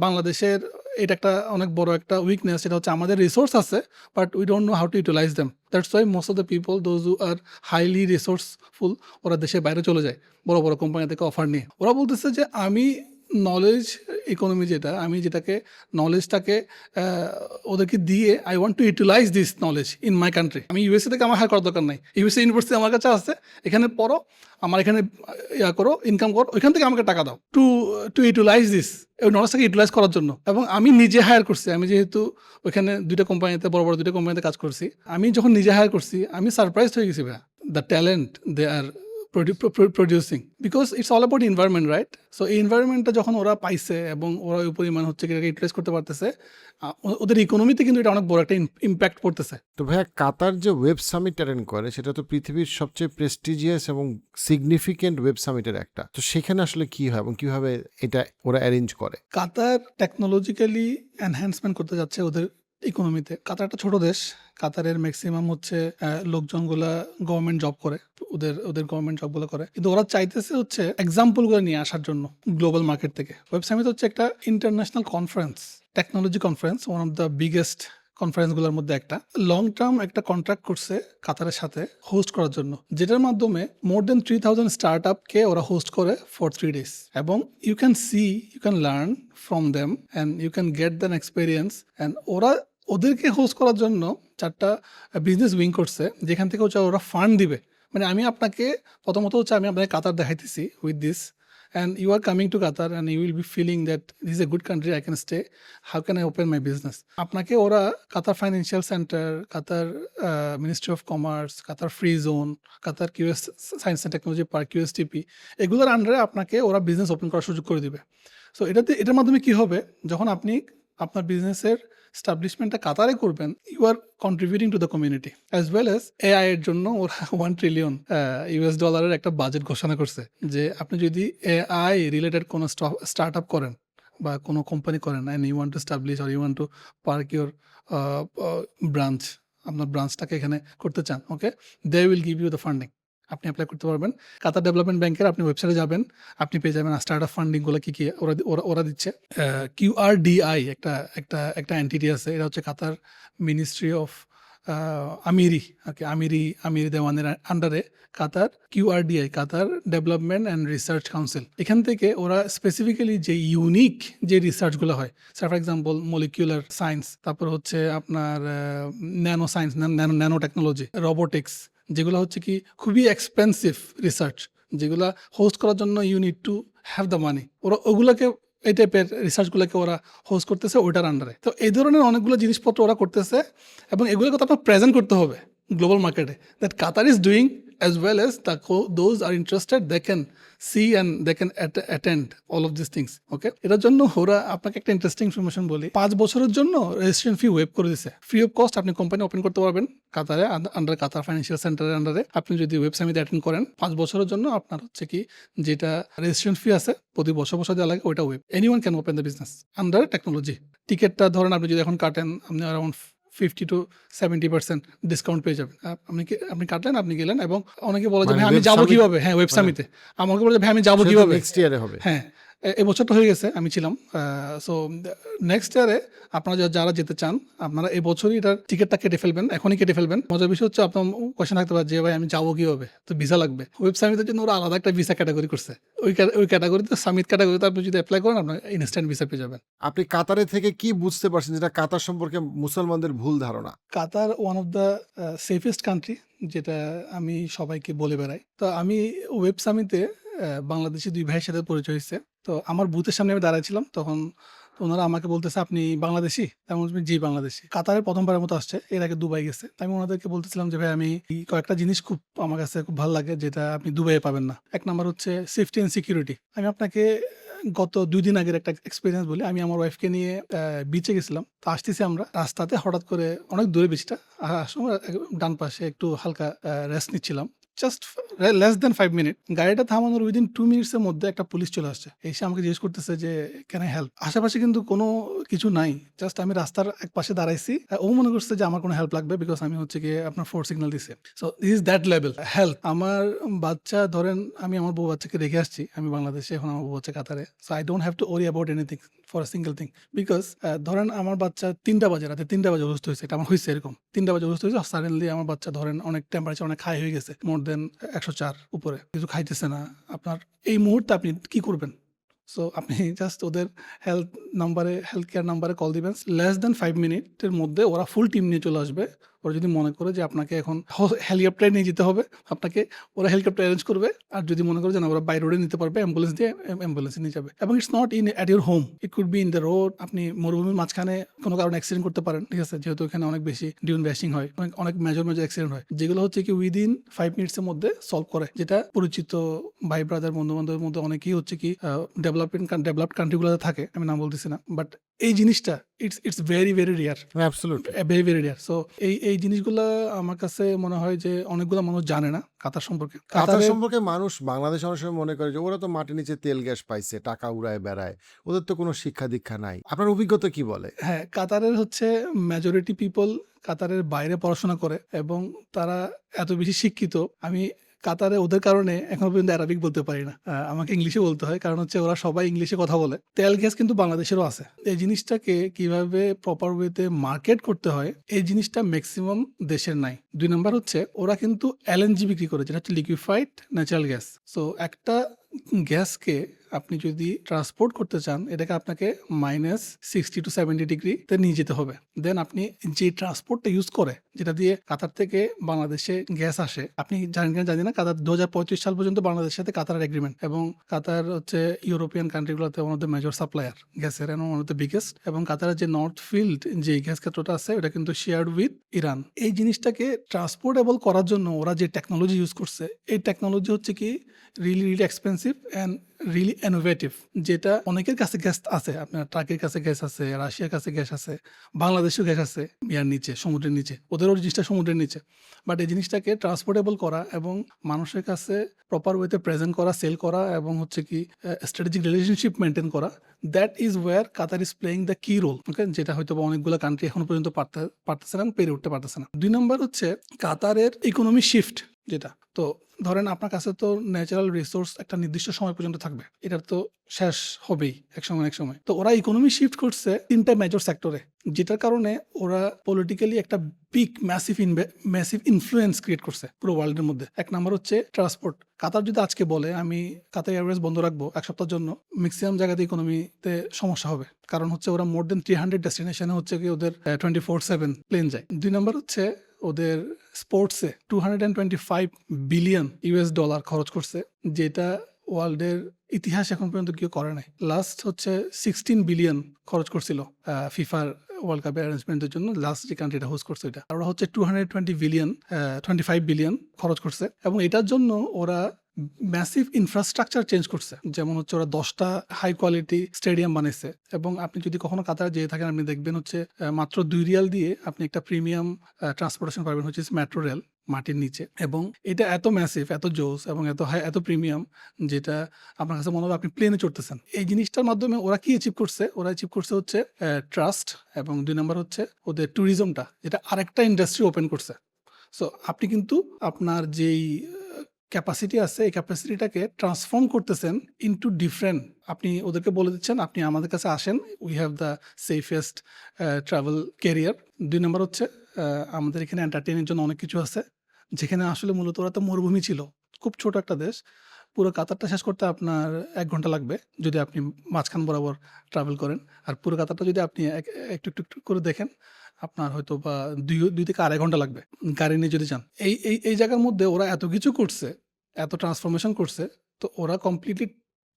বাংলাদেশের, এটা একটা অনেক বড় একটা উইকনেস, সেটা হচ্ছে আমাদের রিসোর্স আছে, but we don't know how to utilize them. That's why most of the people, those who are highly resourceful, ওরা দেশের বাইরে চলে যায় বড় বড় কোম্পানি থেকে অফার নিয়ে। ওরা বলতেছে যে আমি নলেজ ইকোনমি, আমি যেটাকে নলেজটাকে ওদেরকে দিয়ে, I want to utilize this knowledge in my country. আমি ইউএসএ থেকে আমার হায়ার করার দরকার নাই, ইউএসএ ইউনিভার্সিটি আমার কাছে আছে, এখানে পড়ো, আমার এখানে করো, ইনকাম করো, ওইখান থেকে আমাকে টাকা দাও টু ইউটিলাইজ দিস, ওই নলেজটাকে ইউটিলাইজ করার জন্য। এবং আমি নিজে হায়ার করছি, আমি যেহেতু ওইখানে বড় বড় 2টা কোম্পানিতে কাজ করছি, আমি যখন নিজে হায়ার করছি, আমি সারপ্রাইজ হয়ে গেছি ভাইয়া, the talent they are producing, because it's all about environment, right? So এই এনভায়রনমেন্টটা যখন ওরা পাইছে এবং ওরা ওই পরিমাণ হচ্ছে ইউটিলাইজ করতে পারতেছে, ওদের ইকোনমিতে কিন্তু এটা অনেক বড় একটা ইম্প্যাক্ট পড়তেছে। তো ভাইয়া, কাতার যে ওয়েব সামিট অ্যাটেন্ড করে, সেটা তো পৃথিবীর সবচেয়ে প্রেস্টিজিয়াস এবং সিগনিফিকেন্ট ওয়েব সামিটের একটা। তো সেখানে আসলে কি হয় এবং কিভাবে এটা ওরা অ্যারেঞ্জ করে? কাতার টেকনোলজিক্যালি এনহ্যান্সমেন্ট করতে যাচ্ছে ওদের ইকোনমিতে। কাতার একটা ছোট দেশ, কাতারের ম্যাক্সিমাম হচ্ছে লোকজনগুলা গভর্নমেন্ট জব করে, ওদের গভর্নমেন্ট জবগুলো করে, কিন্তু ওরা চাইতেছে হচ্ছে এক্সাম্পলগুলো নিয়ে আসার জন্য গ্লোবাল মার্কেট থেকে। ওয়েব সামিট হচ্ছে একটা international conference, technology conference, one of the biggest কনফারেন্সগুলোর মধ্যে একটা লং টার্ম একটা কন্ট্রাক্ট করছে কাতারের সাথে হোস্ট করার জন্য, যেটার মাধ্যমে মোর দেন 3000 স্টার্ট আপকে ওরা হোস্ট করে ফর 3 days। এবং you can learn from them and you can get than experience. And ওদেরকে হোস্ট করার জন্য 4টা বিজনেস উইং করছে, যেখান থেকে হচ্ছে ওরা ফান্ড দিবে। মানে আমি আপনাকে প্রথমত হচ্ছে আমি আপনাকে কাতার দেখাইতেছি with this, and you are coming to Qatar and you will be feeling that this is a good country, I can stay, how can I open my business? আপনাকে ওরা Qatar financial centre, Qatar ministry of commerce, Qatar free zone, Qatar QS science and technology park QSTP, এগুলোর আন্ডারে আপনাকে ওরা business open করার সুযোগ করে দিবে। সো এটার মাধ্যমে কি হবে, যখন আপনি আপনার বিজনেসের স্টাবলিশমেন্টটা কাতারে করবেন, you are contributing to the community as well as AI এর জন্য ওরা $1 ট্রিলিয়ন US একটা বাজেট ঘোষণা করছে, যে আপনি যদি এআই রিলেটেড কোনো স্টার্ট আপ করেন বা কোনো কোম্পানি করেন and you want to establish or you want to park your branch, আপনার ব্রাঞ্চটাকে এখানে করতে চান, okay, they will give you the funding. আপনি অ্যাপ্লাই করতে পারবেন কাতার ডেভেলপমেন্ট ব্যাংকের, আপনি ওয়েবসাইটে যাবেন, আপনি পেয়ে যাবেন স্টার্ট আপ ফান্ডিংগুলো কী কী ওরা দিচ্ছে। QRDI একটা এন্টিটি আছে, এটা হচ্ছে কাতার মিনিস্ট্রি অফ আমিরি, ওকে, আমিরি দেওয়ানের আন্ডারে কাতার QRDI, Qatar development and research council. এখান থেকে ওরা স্পেসিফিক্যালি যে ইউনিক যে রিসার্চগুলো হয়, ফর এক্সাম্পল মলিকিউলার সায়েন্স, তারপর হচ্ছে আপনার nano science, nano technology, robotics, যেগুলো হচ্ছে কি খুবই এক্সপেন্সিভ রিসার্চ, যেগুলো হোস্ট করার জন্য you need to have the money, ওরা ওগুলোকে এই টাইপের রিসার্চগুলোকে ওরা হোস্ট করতেছে ওইটার আন্ডারে। তো এই ধরনের অনেকগুলো জিনিসপত্র ওরা করতেছে, এবং এগুলোকে তো আপনার প্রেজেন্ট করতে হবে গ্লোবাল মার্কেটে, that Qatar is doing as well as those are interested, they can see and they can attend all of these things, okay? এটার জন্য ওরা আপনাকে একটা ইন্টারেস্টিং ইনফরমেশন বলি, 5 বছরের জন্য রেজিস্ট্রেশন ফি ওয়েভ করে দিছে, ফ্রি অফ কস্ট। আপনি কোম্পানি ওপেন করতে পারবেন কাতারে আন্ডার কাতার ফাইন্যান্সিয়াল সেন্টারের আন্ডারে। আপনি যদি ওয়েব সামিটে অ্যাটেন্ড করেন 5 বছরের জন্য, আপনার হচ্ছে কি যেটা রেজিস্ট্রেশন ফি আছে প্রতি বছর দেওয়া লাগে, ওইটা web. Anyone can open the business under technology. টিকিটটা ধরেন আপনি যদি এখন কাটেন, আপনি অ্যারাউন্ড 50 to 70% ডিসকাউন্ট পেয়ে যাবেন। আপনি কাটলেন, আপনি গেলেন, এবং অনেকে বলে যে মানে ভাই আমি web যাবো summit- কিভাবে, হ্যাঁ ওয়েব সামিটে, আমাকে বলে যে ভাই আমি যাবো কিভাবে, নেক্সট ইয়ারে হবে। হ্যাঁ এবছর তো হয়ে গেছে, আমি ছিলাম। সো নেক্সট ইয়ারে আপনারা যারা যেতে চান, আপনারা এবছরই এটার টিকিটটা কেটে ফেলবেন, এখনই কেটে ফেলবেন। মজার বিষয় হচ্ছে আপনার কোয়েশ্চেন থাকতে পারে যে ভাই আমি যাবো কিভাবে, তো ভিসা লাগবে। ওয়েব সামিটের জন্য ওরা আলাদা একটা ভিসা ক্যাটাগরি করছে, ওই ক্যাটাগরিতে সামিট ক্যাটাগরিতে আপনি যদি অ্যাপ্লাই করেন, আপনার ইনস্ট্যান্ট ভিসা পেয়ে যাবেন। আপনি কাতারে থেকে কি বুঝতে পারছেন যেটা কাতার সম্পর্কে মুসলমানদের ভুল ধারণা? Qatar one of the safest country, যেটা আমি সবাইকে বলে বেড়াই। তো আমি ওয়েব সামিটে বাংলাদেশি 2 ভাইয়ের সাথে পরিচয় হয়েছে। তো আমার বুথের সামনে আমি দাঁড়াইছিলাম, তখন ওনারা আমাকে বলতেছে আপনি বাংলাদেশি? তেমন জি বাংলাদেশি। কাতারে প্রথমবারের মতো আসছে, এর আগে দুবাই গেছে। আমি ওনাদেরকে বলতেছিলাম যে ভাই আমি কয়েকটা জিনিস খুব আমার কাছে খুব ভালো লাগে, যেটা আপনি দুবাইয়ে পাবেন না। এক নাম্বার হচ্ছে সেফটি অ্যান্ড সিকিউরিটি। আমি আপনাকে গত 2 দিন আগের একটা এক্সপিরিয়েন্স বলি। আমি আমার ওয়াইফকে নিয়ে বিচে গেছিলাম। তো আসতেছি আমরা রাস্তাতে, হঠাৎ করে অনেক দূরে বিচটা, ডান পাশে একটু হালকা রেস্ট নিচ্ছিলাম, জাস্ট লেস দেন 5 মিনিট। গাড়িটা থামানোর উইদিন 2 মিনিটসের মধ্যে একটা পুলিশ চলে আসছে, এসে আমাকে জিজ্ঞেস করতেছে যে ক্যান আই হেল্প। আশেপাশে কিন্তু কোনো কিছু নাই, জাস্ট আমি রাস্তার এক পাশে দাঁড়াইছি। ও মনে করছে যে আমার কোনো হেল্প লাগবে, বিকজ আমি হচ্ছে গিয়ে আপনার 4 সিগন্যাল দিছে। So this is that level help. আমার বাচ্চা ধরেন, আমি আমার বউ বাচ্চাকে রেখে আসছি, আমি বাংলাদেশে, এখন আমার বউ বাচ্চা কাতারে। So I don't have to worry about anything for a single thing, because ধরেন আমার বাচ্চা 3টা বাজে, রাতে 3টা বাজে অসুস্থ হয়েছে, এটা আমার হয়েছে এরকম। 3টা বাজে অসুস্থ হয়েছে, সাডেনলি আমার বাচ্চা ধরেন অনেক টেম্পারেচার, অনেক হাই হয়ে গেছে, মোর দেন 104 উপরে, কিছু খাইতেছে না। আপনার এই মুহূর্তে আপনি কি করবেন? সো আপনি জাস্ট ওদের হেলথ কেয়ার নাম্বারে কল দিবেন। লেস দেন 5 মিনিটের মধ্যে ওরা ফুল টিম নিয়ে চলে আসবে। ওরা যদি মনে করে যে আপনাকে এখন হেলিকপ্টারে নিয়ে যেতে হবে, আপনাকে ওরা হেলিকপ্টার অ্যারেঞ্জ করবে। আর যদি মনে করে যে না, ওরা বাই রোডে নিতে পারবে, অ্যাম্বুলেন্স দিয়ে অ্যাম্বুলেন্সে নিয়ে যাবে। এবং it's not at your home, it could be in the road. আপনি মরুভূমির মাঝখানে কোনো কারণে অ্যাক্সিডেন্ট করতে পারেন, ঠিক আছে, যেহেতু এখানে অনেক বেশি ডিউন ব্যাশিং হয়, অনেক মেজর অ্যাক্সিডেন্ট হয়, যেগুলো হচ্ছে কি উইদিন 5 মিনিটসের মধ্যে সলভ করে। যেটা পরিচিত ভাই ব্রাদার বন্ধু বান্ধবের মধ্যে অনেকেই হচ্ছে কি ডেভেলপড কান্ট্রিগুলোতে থাকে, আমি নাম বলতেছি না, বাট এই জিনিসটা it's very very rear, absolutely very very rear. So এই জিনিসগুলো আমার কাছে মনে হয় যে অনেকগুলো মানুষ জানে না কাতার সম্পর্কে। কাতার সম্পর্কে মানুষ বাংলাদেশ অনেক সময় মনে করে যে ওরা তো মাটির নিচে তেল গ্যাস পাইছে, টাকা উড়ায় বেড়ায়, ওদের তো কোনো শিক্ষা দীক্ষা নাই। আপনার অভিজ্ঞতা কি বলে? হ্যাঁ, কাতারের হচ্ছে মেজরিটি পিপল কাতারের বাইরে পড়াশোনা করে, এবং তারা এত বেশি শিক্ষিত। আমি কাতারে ওদের কারণে এখনো পর্যন্ত অ্যারাবিক বলতে পারি না, আমাকে ইংলিশে বলতে হয়, কারণ হচ্ছে ওরা সবাই ইংলিশে কথা বলে। তেল গ্যাস কিন্তু বাংলাদেশেরও আছে। এই জিনিসটাকে কিভাবে প্রপার ওয়েতে মার্কেট করতে হয় এই জিনিসটা ম্যাক্সিমাম দেশের নাই। 2 নাম্বার হচ্ছে ওরা কিন্তু এলএনজি বিক্রি করে, যেটা হচ্ছে লিকুইফাইড ন্যাচারাল গ্যাস। সো একটা গ্যাসকে আপনি যদি ট্রান্সপোর্ট করতে চান, এটাকে আপনাকে -60 to 70 ডিগ্রিতে নিয়ে যেতে হবে। দেন আপনি যে ট্রান্সপোর্টটা ইউজ করে, যেটা দিয়ে কাতার থেকে বাংলাদেশে গ্যাস আসে, আপনি জানেন কিনা জানি না, কাতার 2035 সাল পর্যন্ত বাংলাদেশের সাথে কাতারের এগ্রিমেন্ট, এবং কাতার হচ্ছে ইউরোপিয়ান কান্ট্রিগুলোতে one of the major supplier গ্যাসের এবং ওয়ান অফ দ্য বিগেস্ট। এবং কাতারের যে নর্থ ফিল্ড যে গ্যাস ক্ষেত্রটা আছে ওটা কিন্তু শেয়ার্ড উইথ ইরান। এই জিনিসটাকে ট্রান্সপোর্টেবল করার জন্য ওরা যে টেকনোলজি ইউজ করছে, এই টেকনোলজি হচ্ছে কি really expensive and really innovative, যেটা অনেকের কাছে গ্যাস আছে। আপনার টার্কির কাছে গ্যাস আছে, রাশিয়ার কাছে গ্যাস আছে, বাংলাদেশেও গ্যাস আছে ইয়ার নিচে, সমুদ্রের নিচে, ওদেরও জিনিসটা সমুদ্রের নিচে। বাট এই জিনিসটাকে ট্রান্সপোর্টেবল করা এবং মানুষের কাছে প্রপার ওয়েতে প্রেজেন্ট করা, সেল করা এবং হচ্ছে কি স্ট্র্যাটেজিক রিলেশনশিপ মেনটেন করা, that is where Qatar is playing the key role. Okay, যেটা হয়তো অনেকগুলো কান্ট্রি এখনো পর্যন্ত পারতেছে না, পেরে উঠতে পারতেছে না। 2 নম্বর হচ্ছে কাতারের ইকোনমি শিফট, যেটা তো ধরেন আপনার কাছে তো ন্যাচারাল রিসোর্স একটা নির্দিষ্ট সময় পর্যন্ত থাকবে, এটার তো শেষ হবেই এক সময়। তো ওরা ইকোনমি শিফট করছে 3টা মেজর সেক্টরে, যেটার কারণে ওরা পলিটিক্যালি একটা বিগ ম্যাসিভ ইনফ্লুয়েন্স ক্রিয়েট করছে পুরো ওয়ার্ল্ডের মধ্যে। 1 নাম্বার হচ্ছে ট্রান্সপোর্ট। কাতার যদি আজকে বলে আমি কাতার এয়ারওয়েজ বন্ধ রাখবো 1 সপ্তাহের জন্য, ম্যাক্সিমাম জায়গাতে ইকোনমিতে সমস্যা হবে, কারণ হচ্ছে ওরা মোর দেন 300 ডেস্টিনেশনে হচ্ছে কি ওদের 24/7 প্লেন যায়। 2 নাম্বার হচ্ছে ওদের স্পোর্টসে $225 বিলিয়ন খরচ করছে, যেটা ওয়ার্ল্ডের ইতিহাস এখন পর্যন্ত কেউ করে নাই। লাস্ট হচ্ছে 16 বিলিয়ন খরচ করছিল ফিফার ওয়ার্ল্ড কাপের অ্যারেঞ্জমেন্টের জন্য, লাস্ট যে কান্ট্রিটা হোস্ট করছে এটা। আর ওরা হচ্ছে 25 বিলিয়ন খরচ করছে, এবং এটার জন্য ওরা ম্যাসিভ ইনফ্রাস্ট্রাকচার চেঞ্জ করছে। যেমন হচ্ছে ওরা 10টা হাই কোয়ালিটি স্টেডিয়াম বানাইছে, এবং আপনি যদি কখনো কাতার যেয়ে থাকেন আপনি দেখবেন হচ্ছে মাত্র 2 রিয়াল দিয়ে আপনি একটা প্রিমিয়াম ট্রান্সপোর্টেশন পাবেন, হচ্ছে মেট্রো রেল মাটির নিচে। এবং এটা এত ম্যাসিভ, এত জোস এবং এত হাই, এত প্রিমিয়াম, যেটা আপনার কাছে মনে হবে আপনি প্লেনে চড়তেছেন। এই জিনিসটার মাধ্যমে ওরা কি অ্যাচিভ করছে? ওরা অ্যাচিভ করছে হচ্ছে ট্রাস্ট, এবং 2 নম্বর হচ্ছে ওদের ট্যুরিজমটা, যেটা আরেকটা ইন্ডাস্ট্রি ওপেন করছে। সো আপনি কিন্তু আপনার যেই ক্যাপাসিটি আছে, এই ক্যাপাসিটিটাকে ট্রান্সফর্ম করতেছেন ইনটু ডিফারেন্ট। আপনি ওদেরকে বলে দিচ্ছেন আপনি আমাদের কাছে আসেন, we have the safest travel career. 2 number হচ্ছে আমাদের এখানে এন্টারটেইনের জন্য অনেক কিছু আছে, যেখানে আসলে মূলত ওরা তো মরুভূমি ছিল, খুব ছোট একটা দেশ। পুরো কাতারটা শেষ করতে আপনার 1 ঘন্টা লাগবে যদি আপনি মাঝখান বরাবর ট্রাভেল করেন। আর পুরো কাতারটা যদি আপনি একটু একটু একটু করে দেখেন, আপনার হয়তো বা 2 থেকে 2.5 ঘন্টা লাগবে গাড়ি নিয়ে যদি যান। এই জায়গার মধ্যে ওরা এত কিছু করছে, এত ট্রান্সফরমেশন করছে, তো ওরা কমপ্লিটলি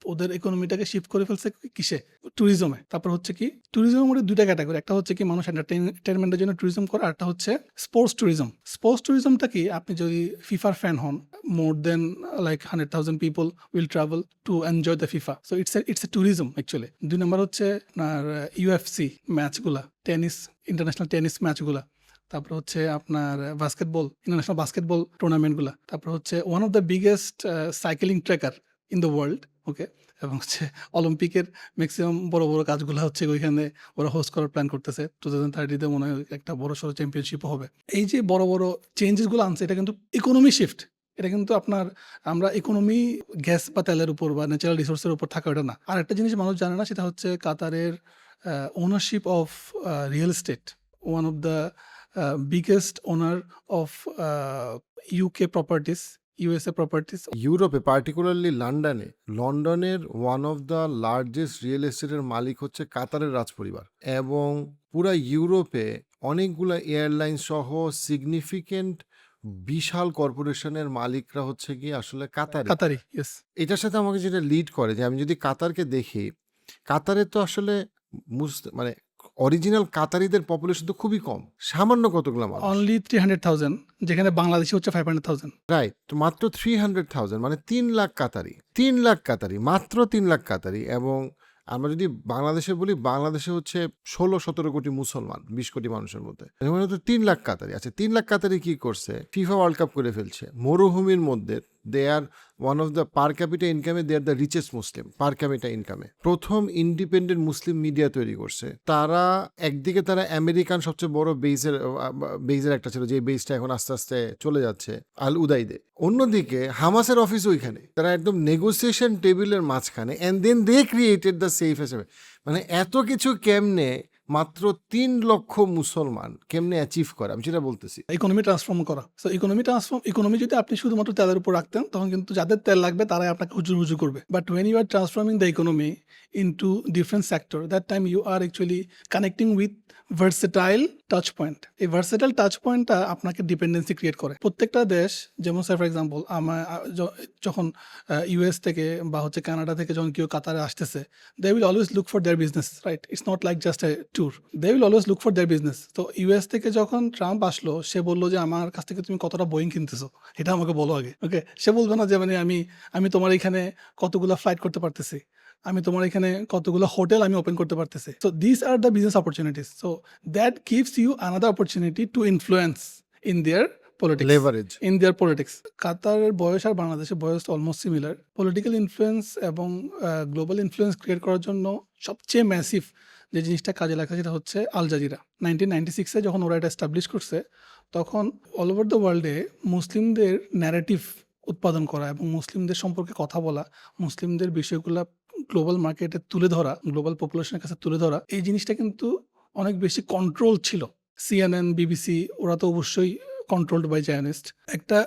ওদের ইকোনমিটাকে শিফট করে ফেলছে কিসে? ট্যুরিজমে। তারপর হচ্ছে কি ট্যুরিজমের মধ্যে 2টা ক্যাটাগরি, একটা হচ্ছে কি মানুষ এন্টারটেইনমেন্টের জন্য ট্যুরিজম করে, আর একটা হচ্ছে স্পোর্টস ট্যুরিজম। স্পোর্টস ট্যুরিজমটা কি, আপনি যদি ফিফার ফ্যান হন, more than like 100,000 people will travel to enjoy the FIFA. So it's a tourism actually. 2 number হচ্ছে আপনার UFC ম্যাচগুলা, টেনিস, ইন্টারন্যাশনাল টেনিস ম্যাচগুলা। তারপর হচ্ছে আপনার বাস্কেটবল, ইন্টারন্যাশনাল বাস্কেটবল টুর্নামেন্টগুলা। তারপর হচ্ছে one of the biggest cycling tracker in the world. Okay, এবং হচ্ছে অলিম্পিকের ম্যাক্সিমাম বড় বড় কাজগুলো হচ্ছে ওইখানে ওরা হোস্ট করার প্ল্যান করতেছে। 2030-তে মনে হয় একটা বড় সড়ো চ্যাম্পিয়নশিপও হবে। এই যে বড় বড় চেঞ্জেসগুলো আনছে, এটা কিন্তু ইকোনমি শিফট। এটা কিন্তু আপনার আমরা ইকোনমি গ্যাস বা তেলের উপর বা ন্যাচারাল রিসোর্সের উপর থাকা, এটা না। আর একটা জিনিস মানুষ জানে না, সেটা হচ্ছে কাতারের ownership of real estate. One of the biggest owner of UK properties, USA properties. ইউরোপে পার্টিকুলারলি লন্ডনের one of the largest real এস্টেটের মালিক হচ্ছে কাতারের রাজপরিবার, এবং পুরা ইউরোপে অনেকগুলো এয়ারলাইন সহ সিগনিফিকেন্ট বিশাল কর্পোরেশনের মালিকরা হচ্ছে কি আসলে কাতারি, ইয়েস। এটার সাথে আমাকে যেটা লিড করে যে আমি যদি কাতারকে দেখি, কাতারে তো আসলে মানে অরিজিনাল কাতারিদের পপুলেশন তো খুবই কম, সামান্য কতগুলো মানুষ, অনলি 300,000, যেখানে বাংলাদেশে হচ্ছে 500,000। রাইট, মাত্র 300,000, মানে 3 লাখ কাতারি, মাত্র 3 লাখ কাতারি। এবং আমরা যদি বাংলাদেশে বলি, বাংলাদেশে হচ্ছে 16-17 কোটি মুসলমান 20 কোটি মানুষের মধ্যে, তো 3 লাখ কাতারি আছে। 3 লাখ কাতারি কি করছে? ফিফা ওয়ার্ল্ড কাপ করে ফেলছে, মরুভূমির মধ্যে they are one of the per capita ইনকামে they are the richest Muslim per capita ইনকামে। প্রথম ইন্ডিপেন্ডেন্ট মুসলিম মিডিয়া তৈরি করছে তারা। একদিকে তারা আমেরিকান সবচেয়ে বড় বেইজের একটা ছিল, যে বেইজটা এখন আস্তে আস্তে চলে যাচ্ছে আল উদাইদে। অন্যদিকে হামাসের অফিস ওইখানে, তারা একদম নেগোসিয়েশন টেবিলের মাঝখানে, and then they created the safe হিসেবে। মানে এত কিছু কেমনে মাত্র 3 লক্ষ মুসলমান কেমনে অ্যাচিভ করে, আমি সেটা বলতেছি। ইকোনমি ট্রান্সফর্ম করা। সো ইকোনমি যদি আপনি শুধুমাত্র তেলের উপর রাখতেন, তখন কিন্তু যাদের তেল লাগবে তারাই আপনাকে হুজুর করবে। But when you are transforming the economy into different sector, that time you are actually connecting with versatile touch point. এই ভার্সেটাইল টাচ পয়েন্টটা আপনাকে ডিপেন্ডেন্সি ক্রিয়েট করে। প্রত্যেকটা দেশ, যেমন ফর এক্সাম্পল যখন ইউএস থেকে বা হচ্ছে কানাডা থেকে যখন কেউ কাতারে আসতেছে, they will always look for their business, right? It's not like just a tour, they will always look for their business. তো ইউএস থেকে যখন ট্রাম্প আসলো, সে বললো যে আমার কাছ থেকে তুমি কতটা বোয়িং কিনতেছো এটা আমাকে বলো আগে, ওকে? সে বলবে না যে মানে আমি তোমার এখানে কতগুলো ফ্লাইট করতে পারতেছি, আমি তোমার এখানে কতগুলো হোটেল আমি ওপেন করতে পারতেছি। So this are the business opportunities. So that gives you another opportunity to influence in their politics, leverage. In their politics. কাতারের বয়স আর বাংলাদেশের বয়স অলমোস্ট সিমিলার। পলিটিক্যাল ইনফ্লুয়েন্স এবং গ্লোবাল ইনফ্লুয়েন্স ক্রিয়েট করার জন্য সবচেয়ে ম্যাসিভ যে জিনিসটা কাজে লাগছে সেটা হচ্ছে আল জাজিরা। 1996-এ যখন ওরা এটা এস্টাবলিশ করছে, তখন অল ওভার দ্য ওয়ার্ল্ডে মুসলিমদের ন্যারেটিভ উৎপাদন করা এবং মুসলিমদের সম্পর্কে কথা বলা, মুসলিমদের বিষয়গুলো গ্লোবাল মার্কেটে তুলে ধরা, গ্লোবাল পপুলেশনের কাছে তুলে ধরা, এই জিনিসটা কিন্তু অনেক বেশি কন্ট্রোল ছিল। সিএনএন, বিবিসি ওরা তো অবশ্যই কন্ট্রোলড বাই জায়নিস্ট। একটা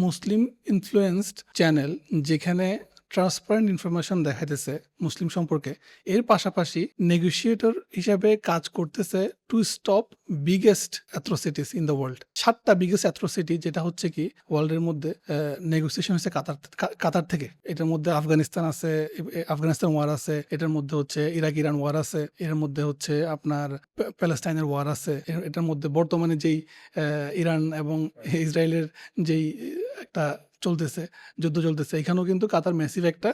মুসলিম ইনফ্লুয়েন্সড চ্যানেল যেখানে ট্রান্সপারেন্ট ইনফরমেশন দেখাইতেছে মুসলিম সম্পর্কে, এর পাশাপাশি নেগোসিয়েটর হিসাবে কাজ করতেছে to stop biggest atrocities in the world. 7টা বিগেস্ট অ্যাট্রোসিটি যেটা হচ্ছে কি ওয়ার্ল্ডের মধ্যে নেগোসিয়েশন হচ্ছে কাতার থেকে। এটার মধ্যে আফগানিস্তান ওয়ার আছে, এটার মধ্যে হচ্ছে ইরাক ইরান ওয়ার আছে, এর মধ্যে হচ্ছে আপনার প্যালেস্টাইনের ওয়ার আছে, এটার মধ্যে বর্তমানে যেই ইরান এবং ইসরায়েলের যেই একটা যুদ্ধ চলতেছে, এখানেও কিন্তু কাতার ম্যাসিভ একটা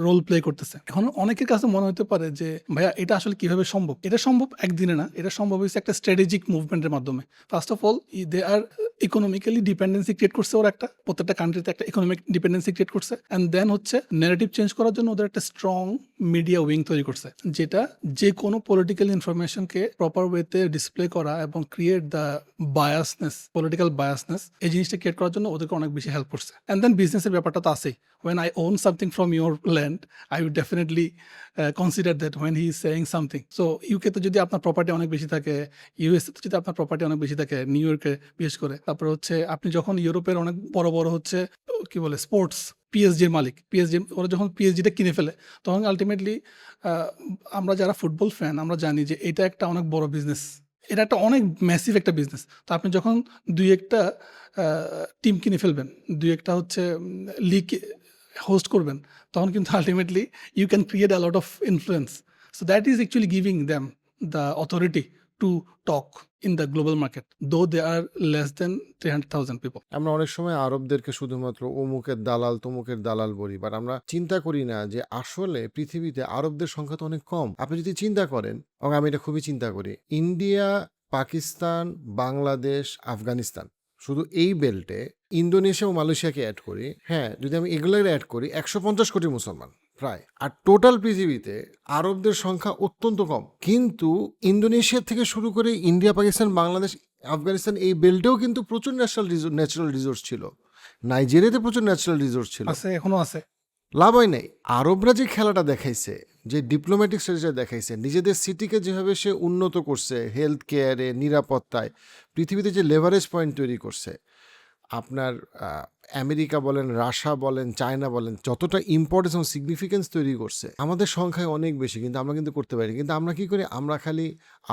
রোল প্লে করতেছে। এখন অনেকের কাছে মনে হতে পারে যে ভাইয়া এটা আসলে কিভাবে সম্ভব? এটা সম্ভব একদিনে না, এটা সম্ভব হয়েছে একটা স্ট্র্যাটেজিক মুভমেন্টের মাধ্যমে। First of all they are economically dependency create করছে, ওরা একটা প্রত্যেকটা কান্ট্রিতে একটা ইকোনমিক ডিপেন্ডেন্সি ক্রিয়েট করছে, অ্যান্ড দেন হচ্ছে ন্যারেটিভ চেঞ্জ করার জন্য ওদের একটা স্ট্রং মিডিয়া উইং তৈরি করছে, যেটা যে কোনো পলিটিক্যাল ইনফরমেশনকে প্রপার ওয়েতে ডিসপ্লে করা এবং ক্রিয়েট দ্য পলিটিক্যাল বায়াসনেস, এই জিনিসটা ক্রিয়েট করার জন্য ওদেরকে অনেক বেশি হেল্প করছে। অ্যান্ড দেন বিজনেসের ব্যাপারটা তো আছেই। When I own something from your land, I would definitely consider that when he is saying something. So UK তে যদি আপনার প্রপার্টি অনেক বেশি থাকে, US তে যদি আপনার প্রপার্টি অনেক বেশি থাকে, নিউ ইয়র্কে বিশেষ করে, তারপরে হচ্ছে আপনি যখন ইউরোপের অনেক বড় বড় হচ্ছে কি বলে স্পোর্টস পিএসজির মালিক, ওরা যখন পিএসজিটা কিনে ফেলে, তখন আলটিমেটলি আমরা যারা ফুটবল ফ্যান আমরা জানি যে এটা একটা অনেক বড় বিজনেস, এটা একটা অনেক ম্যাসিভ একটা বিজনেস। তো আপনি যখন দুই একটা টিম কিনে ফেলবেন, দুই একটা হচ্ছে লিগ হোস্ট করবেন, তখন কিন্তু ultimately you can create a lot of influence. So that is actually giving them the authority to talk in the global market, though they R less than 300,000 people. আমরা অনেক সময় আরবদেরকে শুধুমাত্র অমুকের দালাল তমুকের দালাল বলি, বাট আমরা চিন্তা করি না যে আসলে পৃথিবীতে আরবদের সংখ্যা তো অনেক কম। আপনি যদি চিন্তা করেন, এবং আমি এটা খুবই চিন্তা করি, ইন্ডিয়া, পাকিস্তান, বাংলাদেশ, আফগানিস্তান, শুধু এই বেল্টে ইন্দোনেশিয়া ও মালয়েশিয়াকে অ্যাড করি, হ্যাঁ যদি আমি এগুলোর অ্যাড করি, 150 কোটি মুসলমান প্রায়। আর টোটাল পৃথিবীতে আরবদের সংখ্যা অত্যন্ত কম। কিন্তু ইন্দোনেশিয়া থেকে শুরু করে ইন্ডিয়া, পাকিস্তান, বাংলাদেশ, আফগানিস্তান, এই বেল্টেও কিন্তু প্রচুর ন্যাচারাল রিসোর্স ছিল। নাইজেরিয়াতে প্রচুর ন্যাচারাল রিসোর্স ছিল, আছে, এখনো আছে। লাভ হয় নাই। আরবরা যে খেলাটা দেখাইছে, যে ডিপ্লোম্যাটিক স্ট্র্যাটেজিটা দেখাইছে, নিজেদের সিটিকে যেভাবে সে উন্নত করছে, হেলথ কেয়ারে, নিরাপত্তায়, পৃথিবীতে যে লেভারেজ পয়েন্ট তৈরি করছে, আপনার আমেরিকা বলেন, রাশিয়া বলেন, চায়না বলেন, যতটা ইম্পর্টেন্স এবং সিগনিফিকেন্স তৈরি করছে, আমাদের সংখ্যায় অনেক বেশি, কিন্তু আমরা কিন্তু করতে পারি। কিন্তু আমরা কি করি, আমরা খালি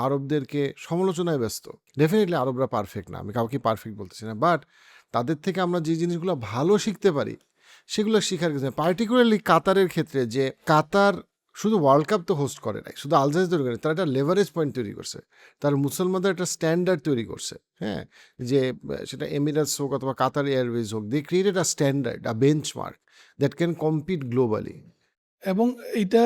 আরবদেরকে সমালোচনায় ব্যস্ত। ডেফিনেটলি আরবরা পারফেক্ট না, আমি কাউকে পারফেক্ট বলতেছি না, বাট তাদের থেকে আমরা যে জিনিসগুলো ভালো শিখতে পারি সেগুলো শেখার কিছু। পার্টিকুলারলি কাতারের ক্ষেত্রে, যে কাতার শুধু ওয়ার্ল্ড কাপ তো হোস্ট করে নাই, শুধু আল জাজিরা তৈরি করে, তারা একটা লেভারেজ পয়েন্ট তৈরি করছে, তার মুসলমানদের একটা স্ট্যান্ডার্ড তৈরি করছে, হ্যাঁ, যে সেটা এমিরেটস হোক অথবা কাতার এয়ারওয়েজ হোক, they created a standard, a benchmark that can compete globally. এবং এইটা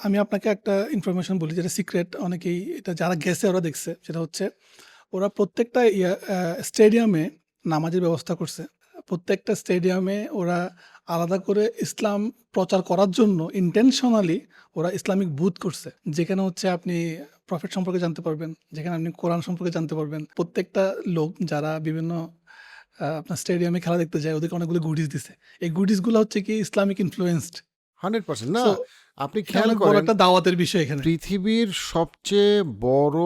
আমি আপনাকে একটা ইনফরমেশন বলি, যেটা সিক্রেট, অনেকেই এটা যারা গেছে ওরা দেখছে, সেটা হচ্ছে ওরা প্রত্যেকটা স্টেডিয়ামে নামাজের ব্যবস্থা করছে, প্রত্যেকটা স্টেডিয়ামে ওরা আলাদা করে ইসলাম প্রচার করার জন্য ইন্টেনশনালি ওরা ইসলামিক বুথ করছে, যেখানে হচ্ছে আপনি প্রফেট সম্পর্কে জানতে পারবেন, যেখানে আপনি কোরআন সম্পর্কে জানতে পারবেন। প্রত্যেকটা লোক যারা বিভিন্ন আপনার স্টেডিয়ামে খেলা দেখতে যায় ওদেরকে অনেকগুলো গুডিস দিছে। এই গুডিসগুলো হচ্ছে কি ইসলামিক ইনফ্লুয়েন্সড। 100% না, সো আপনি এটা খেয়াল অনেক বড় করেন একটা দাওয়াতের বিষয় এখানে। পৃথিবীর সবচেয়ে বড়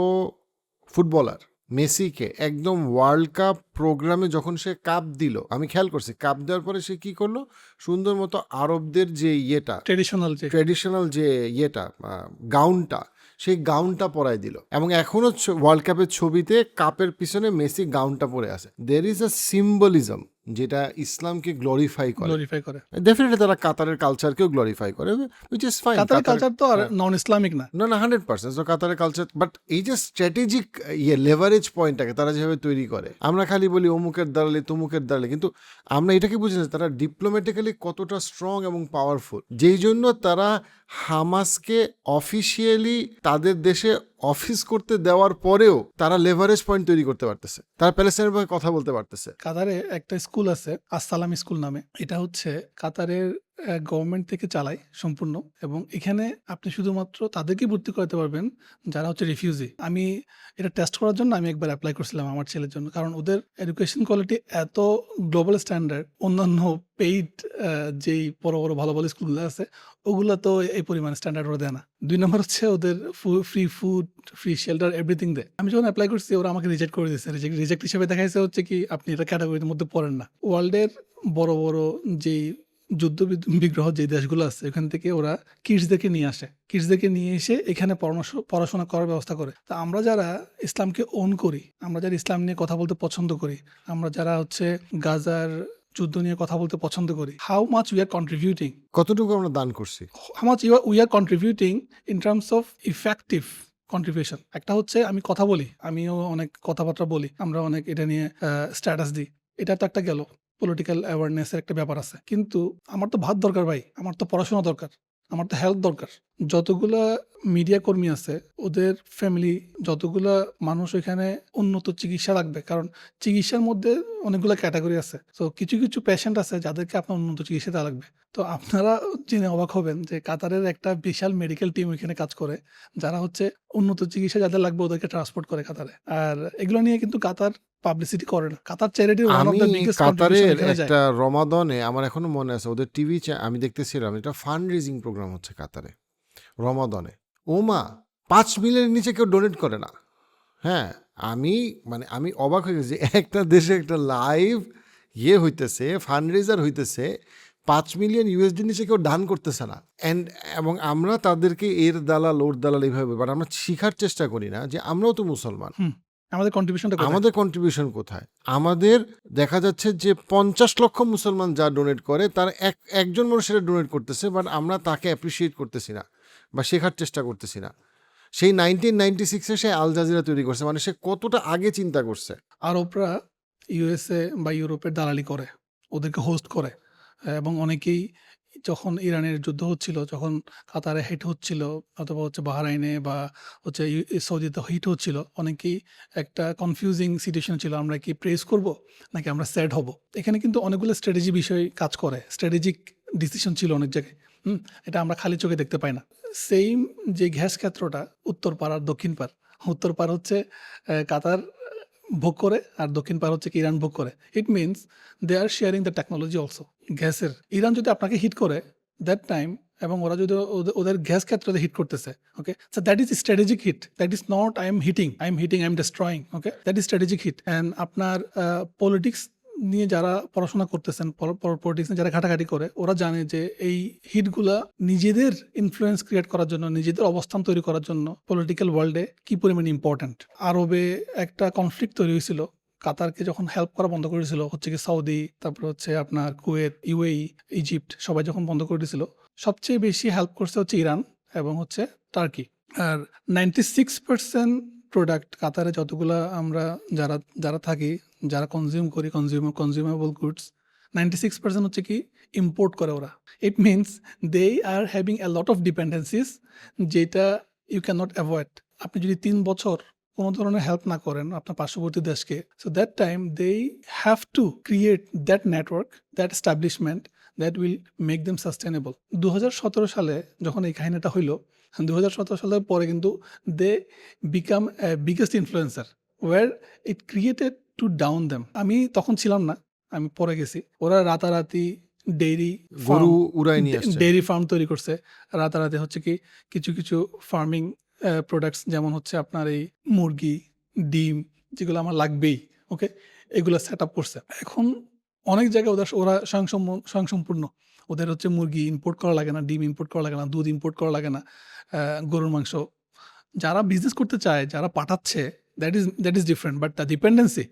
ফুটবলার মেসিকে একদম ওয়ার্ল্ড কাপ প্রোগ্রামে যখন সে কাপ দিল, আমি খেয়াল করছি কাপ দেওয়ার পরে সে কি করলো, সুন্দর মতো আরবদের যে ট্রেডিশনাল যে গাউনটা, সেই গাউনটা পরায় দিল, এবং এখনো ওয়ার্ল্ড কাপের ছবিতে কাপের পিছনে মেসি গাউনটা পরে আছে। দের ইজ আ সিম্বলিজম যেটা ইসলামকে গ্লোরিফাই করে। ডেফিনেটলি তারা কাতারের কালচারকেও গ্লোরিফাই করে, উইচ ইজ ফাইন। কাতারের কালচার তো আর নন ইসলামিক না। না 100% তো কাতারের কালচার, বাট এই যে স্ট্র্যাটেজিক লেভারেজ পয়েন্টটাকে তারা যেভাবে তৈরি করে, আমরা খালি বলি অমুকের দাঁড়ালে তমুকের দাঁড়ালে, কিন্তু আমরা এটাকে বুঝি না তারা ডিপ্লোম্যাটিক্যালি কতটা স্ট্রং এবং পাওয়ারফুল, যেই জন্য তারা হামাসকে অফিসিয়ালি তাদের দেশে অফিস করতে দেওয়ার পরেও তারা লেভারেজ পয়েন্ট তৈরি করতে পারতেছে, তারা প্যালেস্টাইনের পক্ষে কথা বলতে পারতেছে। কাতারে একটা স্কুল আছে আসসালাম স্কুল নামে, এটা হচ্ছে কাতারের গভর্নমেন্ট থেকে চালায় সম্পূর্ণ, এবং এখানে আপনি শুধুমাত্র তাদেরকে ভর্তি করতে পারবেন যারা হচ্ছে রিফিউজি। আমি এটা টেস্ট করার জন্য আমি একবার অ্যাপ্লাই করছিলাম আমার ছেলের জন্য, কারণ ওদের এডুকেশন কোয়ালিটি এত গ্লোবাল স্ট্যান্ডার্ড, অন্যান্য পেইড যেই বড় বড় ভালো ভালো স্কুলগুলো আছে ওগুলো তো এই পরিমাণ স্ট্যান্ডার্ড ওরা দেয় না। 2 নম্বর হচ্ছে ওদের free food, free shelter, everything দেয়। আমি যখন অ্যাপ্লাই করছি ওরা আমাকে রিজেক্ট করে দিয়েছে। রিজেক্ট হিসেবে দেখাইছে হচ্ছে কি আপনি এটা ক্যাটাগরির মধ্যে পড়েন না। ওয়ার্ল্ডের বড় বড় যেই যুদ্ধ বিগ্রহ যে দেশগুলো আছে ওখান থেকে ওরা কিডসদেরকে নিয়ে আসে, কিডসদেরকে নিয়ে এসে এখানে পড়াশোনা করার ব্যবস্থা করে। তা আমরা যারা ইসলামকে ওন করি, আমরা যারা ইসলাম নিয়ে কথা বলতে পছন্দ করি, আমরা যারা হচ্ছে গাজার যুদ্ধ নিয়ে কথা বলতে পছন্দ করি, how much we are contributing, কতটুকু আমরা দান করছি, how much we are contributing in terms of effective contribution. একটা হচ্ছে আমি কথা বলি, আমিও অনেক কথাবার্তা বলি, আমরা অনেক এটা নিয়ে স্ট্যাটাস দিই, এটা তো একটা গেল পলিটিক্যাল অ্যাওয়ারনেসের একটা ব্যাপার আছে। কিন্তু আমার তো ভাত দরকার ভাই, আমার তো পড়াশোনা দরকার, আমার তো হেল্প দরকার। যতগুলা মিডিয়া কর্মী আছে ওদের ফ্যামিলি, যতগুলা মানুষ ওইখানে উন্নত চিকিৎসা লাগবে, কারণ চিকিৎসার মধ্যে অনেকগুলো ক্যাটাগরি আছে। তো কিছু কিছু পেশেন্ট আছে যাদেরকে আপনার উন্নত চিকিৎসা দেওয়া লাগবে। তো আপনারা জেনে অবাক হবেন যে কাতারের একটা বিশাল মেডিকেল টিম ওইখানে কাজ করে, যারা হচ্ছে উন্নত চিকিৎসা যাদের লাগবে ওদেরকে ট্রান্সপোর্ট করে কাতারে। আর এগুলো নিয়ে কিন্তু কাতার পাবলিসিটি করে না। কাতার চ্যারিটির one of the biggest contribution কাতারের এখানে যায়। একটা রমাদনে আমার এখনো মনে আছে, ওদের টিভি আমি দেখতেছিলাম, এটা ফান্ড রেজিং প্রোগ্রাম হচ্ছে কাতারে রমাদনে। ওমা 5 মিলিয়নের নিচে কেউ ডোনেট করে না। হ্যাঁ, আমি অবাক হয়ে গেছি, একটা দেশে একটা লাইভ হইতেছে, ফান্ড রেজার হইতেছে, 5 মিলিয়ন ইউএসডি নিচে কেউ দান করতেছে না। এবং আমরা তাদেরকে এর দালাল ওর দালাল এইভাবে, বাট আমরা শিখার চেষ্টা করি না যে আমরাও তো মুসলমান, আমাদের কন্ট্রিবিউশনটা আমাদের কন্ট্রিবিউশন কোথায়। আমাদের দেখা যাচ্ছে যে 50 লক্ষ মুসলমান যা ডোনেট করে তার একজন মানুষ সেটা ডোনেট করতেছে, বাট আমরা তাকে অ্যাপ্রিসিয়েট করতেছি না বা শেখার চেষ্টা করতেছি না। সেই 1996-এ সে আল জাজিরা তৈরি করছে, মানে সে কতটা আগে চিন্তা করছে। আরবরা ইউএসএ বা ইউরোপের দালালি করে, ওদেরকে হোস্ট করে, এবং অনেকেই যখন ইরানের যুদ্ধ হচ্ছিল, যখন কাতারে হিট হচ্ছিল, অথবা হচ্ছে বাহরাইনে বা হচ্ছে সৌদিতে হিট হচ্ছিল, অনেকেই একটা কনফিউজিং সিচুয়েশন ছিল, আমরা কি প্রেস করব নাকি আমরা স্যাড হব। এখানে কিন্তু অনেকগুলো স্ট্র্যাটেজি বিষয় কাজ করে, স্ট্র্যাটেজিক ডিসিশন ছিল অনেক জায়গায়। এটা আমরা খালি চোখে দেখতে পাই না। সেম যে গ্যাস ক্ষেত্রটা উত্তর পার আর দক্ষিণ পার, উত্তর পার হচ্ছে কাতার ভোগ করে আর দক্ষিণ পার হচ্ছে কি ইরান ভোগ করে। It means they are sharing the technology also. গ্যাসের ইরান যদি আপনাকে হিট করে দ্যাট টাইম, এবং ওরা যদি ওদের গ্যাস ক্ষেত্রে হিট করতেছে, okay, so that is strategic hit, that is not I am hitting, I am destroying, okay, that is strategic hit. And আপনার পলিটিক্স নিয়ে যারা পড়াশোনা করতেছেন, পলিটিক্স নিয়ে যারা ঘাটাঘাটি করে, ওরা জানে যে এই হিটগুলা নিজেদের ইনফ্লুয়েন্স ক্রিয়েট করার জন্য, নিজেদের অবস্থান তৈরি করার জন্য পলিটিক্যাল ওয়ার্ল্ডে কি পরিমাণ ইম্পর্ট্যান্ট। আরবে একটা কনফ্লিক্ট তৈরি হয়েছিল, কাতারকে যখন হেল্প করা বন্ধ করে দিয়েছিল হচ্ছে কি সৌদি, তারপর হচ্ছে আপনার কুয়েত, ইউএই, ইজিপ্ট, সবাই যখন বন্ধ করে দিয়েছিল, সবচেয়ে বেশি হেল্প করছে হচ্ছে ইরান এবং হচ্ছে টার্কি। আর 96% প্রোডাক্ট কাতারে যতগুলা আমরা যারা থাকি, যারা কনজিউম করি, কনজিউমেবল গুডস, 96% হচ্ছে কি ইম্পোর্ট করে ওরা। It means they are having a lot of dependencies, যেটা ইউ ক্যান নট অ্যাভয়েড। আপনি যদি 3 বছর কোনো ধরনের হেল্প না করেন আপনার পার্শ্ববর্তী দেশকে, so that time they have to create that network, that establishment that will make them sustainable. 2017 সালে যখন এই কাহিনীটা হইলো, 2017 সালের পরে কিন্তু they become biggest influencer where it created to down them. আমি তখন ছিলাম না, আমি পরে গেছি। ওরা রাতারাতি ডেইরি গরু উড়াই নিয়ে আসছে। ডেইরি ফার্ম তৈরি করছে। রাতারাতি হচ্ছে কি কিছু কিছু ফার্মিং প্রোডাক্টস, যেমন হচ্ছে আপনার এই মুরগি, ডিম, যেগুলো আমার লাগবেই, ওকে, এগুলো সেট আপ করছে। এখন অনেক জায়গায় ওরা স্বয়ংসম্পূর্ণ। ওদের হচ্ছে মুরগি ইম্পোর্ট করা লাগে না, ডিম ইম্পোর্ট করা লাগে না, দুধ ইম্পোর্ট করা লাগে না, গরুর মাংস। যারা বিজনেস করতে চায়, যারা পাঠাচ্ছে, that is different, but the dependency,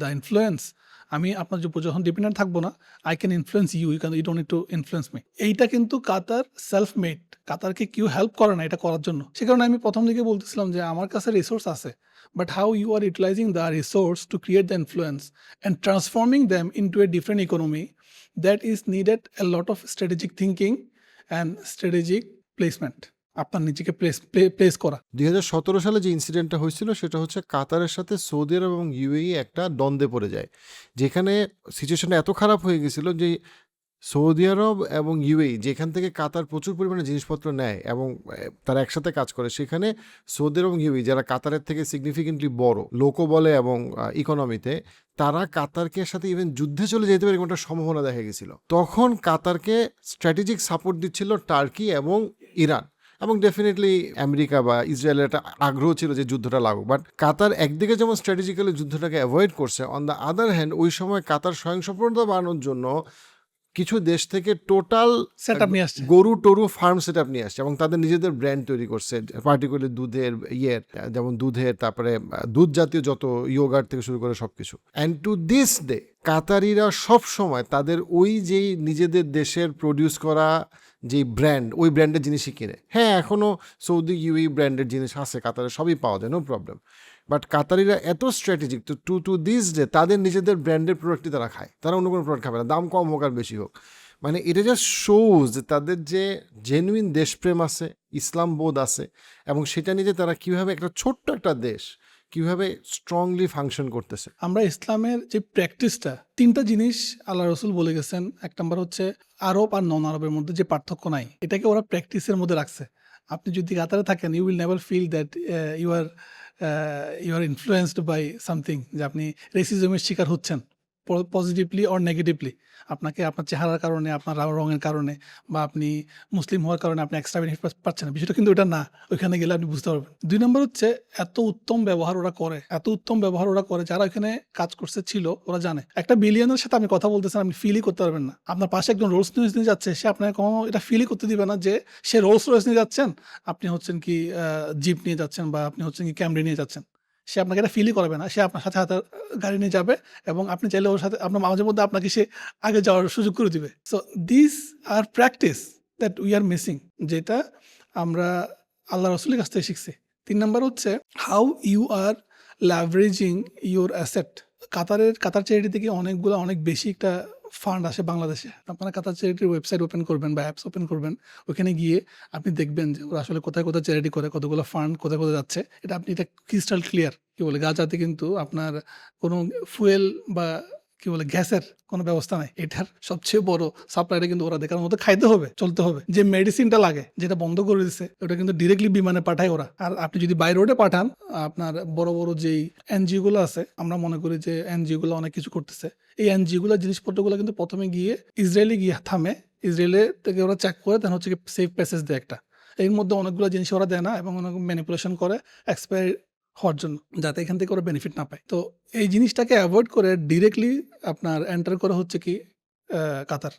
the influence, আমি আপনার যখন ডিপেন্ডেন্ট থাকবো না, I can influence you don't need to influence me. এইটা কিন্তু কাতার সেলফ মেড, কাতারকে কেউ হেল্প করে না এটা করার জন্য। সে কারণে আমি প্রথম দিকে বলতেছিলাম যে আমার কাছে রিসোর্স আছে, but how you are utilizing the resource to create the influence and transforming them into a different economy, that is needed a lot of strategic thinking and strategic placement, আপনার নিজেকে প্লেস করা। 2017 সালে যে ইনসিডেন্টটা হয়েছিল সেটা হচ্ছে কাতারের সাথে সৌদি আরব এবং ইউএই একটা দ্বন্দ্বে পড়ে যায়, যেখানে সিচুয়েশনটা এত খারাপ হয়ে গেছিল যে সৌদি আরব এবং ইউএই যেখান থেকে কাতার প্রচুর পরিমাণে জিনিসপত্র নেয় এবং তারা একসাথে কাজ করে, সেখানে সৌদি আরব এবং ইউএই যারা কাতারের থেকে সিগনিফিকেন্টলি বড় লোকো বলে এবং ইকোনমিতে, তারা কাতারকে সাথে ইভেন যুদ্ধে চলে যেতে পারে এরকম একটা সম্ভাবনা দেখা গেছিল। তখন কাতারকে স্ট্র্যাটেজিক সাপোর্ট দিচ্ছিল টার্কি এবং ইরান, এবং ডেফিনেটলি আমেরিকা বা ইসরায়েলের একটা আগ্রহ ছিল যে যুদ্ধটা লাগুক। বাট কাতার একদিকে যেমন স্ট্র্যাটেজিক্যালি যুদ্ধটাকে অ্যাভয়েড করছে, অন দ্য আদার হ্যান্ড ওই সময় কাতার স্বয়ংসম্পূর্ণতা বাড়ানোর জন্য কিছু দেশ থেকে টোটাল সেটআপ নিয়ে আসছে, গরু টরু ফার্ম সেট আপ নিয়ে আসছে এবং তাদের নিজেদের ব্র্যান্ড তৈরি করছে, পার্টিকুলারলি দুধের যেমন দুধের, তারপরে দুধ জাতীয় যত ইয়োগার্ট থেকে শুরু করে সবকিছু। অ্যান্ড টু দিস ডে কাতারিরা সব সময় তাদের ওই যেই নিজেদের দেশের প্রডিউস করা যে ব্র্যান্ড, ওই ব্র্যান্ডের জিনিসই কিনে। হ্যাঁ, এখনও সৌদি ইউএই ব্র্যান্ডের জিনিস আছে কাতারে, সবই পাওয়া যায়, নো প্রবলেম। বাট কাতারিরা এত স্ট্র্যাটেজিক টু দিস ডে তাদের নিজেদের ব্র্যান্ডের প্রোডাক্টই তারা খায়, তারা অন্য কোনো প্রোডাক্ট খাবে না, দাম কম হোক আর বেশি হোক। মানে এটা জাস্ট শোজ যে তাদের যে জেনুইন দেশপ্রেম আছে, ইসলাম বোধ আছে, এবং সেটা নিয়ে যে তারা কীভাবে একটা ছোট্ট একটা দেশ কীভাবে স্ট্রংলি ফাংশন করতেছে। আমরা ইসলামের যে প্র্যাকটিসটা, 3টা জিনিস আল্লাহ রসুল বলে গেছেন। এক নম্বর হচ্ছে আরব আর নন আরবের মধ্যে যে পার্থক্য নাই, এটাকে ওরা প্র্যাকটিসের মধ্যে রাখছে। আপনি যদি কাতারে থাকেন, you will never feel that you are influenced by something, যে আপনি রেসিজমের শিকার হচ্ছেন পজিটিভলি অর নেগেটিভলি। আপনাকে আপনার চেহারার কারণে, আপনার রঙের কারণে, বা আপনি মুসলিম হওয়ার কারণে আপনি এক্সট্রা বেনিফিট পাচ্ছেন না, বিষয়টা কিন্তু ওটা না। ওইখানে গেলে আপনি বুঝতে পারবেন। 2 নম্বর হচ্ছে এত উত্তম ব্যবহার ওরা করে, যারা ওইখানে কাজ করছে ছিল, ওরা জানে একটা বিলিয়নের সাথে আপনি কথা বলতেছেন, আপনি ফিলই করতে পারবেন না। আপনার পাশে একজন রোলস রয়েস নিয়ে যাচ্ছে, সে আপনাকে কখনো এটা ফিলই করতে দিবে না যে সে রোলস রয়েস নিয়ে যাচ্ছেন, আপনি হচ্ছেন কি জিপ নিয়ে যাচ্ছেন, বা আপনি হচ্ছেন কি ক্যামরি নিয়ে যাচ্ছেন। সে আপনাকে এটা ফিলই করবে না। সে আপনার সাথে হাতে গাড়ি নিয়ে যাবে এবং আপনি চাইলে ওর সাথে আপনার মাঝে মধ্যে আপনাকে সে আগে যাওয়ার সুযোগ করে দিবে। So this are practice that we are missing, যেটা আমরা আল্লাহ রসুলের কাছ থেকে শিখছি। 3 নম্বর হচ্ছে how you are leveraging your asset. Qatar charity থেকে অনেক বেশি একটা ফান্ড আসে বাংলাদেশে। আপনারা কাতার চ্যারিটির ওয়েবসাইট ওপেন করবেন বা অ্যাপস ওপেন করবেন, ওখানে গিয়ে আপনি দেখবেন যে ওরা আসলে কোথায় কোথায় চ্যারিটি করে, কতগুলো ফান্ড কোথায় কোথায় যাচ্ছে। এটা ক্রিস্টাল ক্লিয়ার। কি বলে, গাজাতে কিন্তু আপনার কোনো ফুয়েল বা কি বলে গ্যাসের কোনো ব্যবস্থা নাই। এটার সবচেয়ে বড় সাপ্লাইটা কিন্তু ওরা দেখার মতো খাইতে হবে, চলতে হবে। যে মেডিসিনটা লাগে, যেটা বন্ধ করে দিচ্ছে, ওটা কিন্তু ডিরেক্টলি বিমানে পাঠায় ওরা। আর আপনি যদি বাই রোডে পাঠান, আপনার বড় বড় যেই এনজিও গুলো আছে, আমরা মনে করি যে এনজিও গুলো অনেক কিছু করতেছে, এই এনজিও গুলো জিনিসপত্রগুলো কিন্তু প্রথমে গিয়ে ইসরায়েলে গিয়ে থামে, ইসরায়েলে থেকে ওরা চেক করে, তখন হচ্ছে সেফ প্যাসেজ দেয় একটা। এর মধ্যে অনেকগুলো জিনিস ওরা দেয় না এবং অনেক ম্যানিপুলেশন করে এক্সপায়ার হওয়ার জন্য, যাতে এখান থেকে ওরা বেনিফিট না পায়। তো এই জিনিসটাকে অ্যাভয়েড করে ডিরেক্টলি আপনার এন্টার করা হচ্ছে কি কাতার।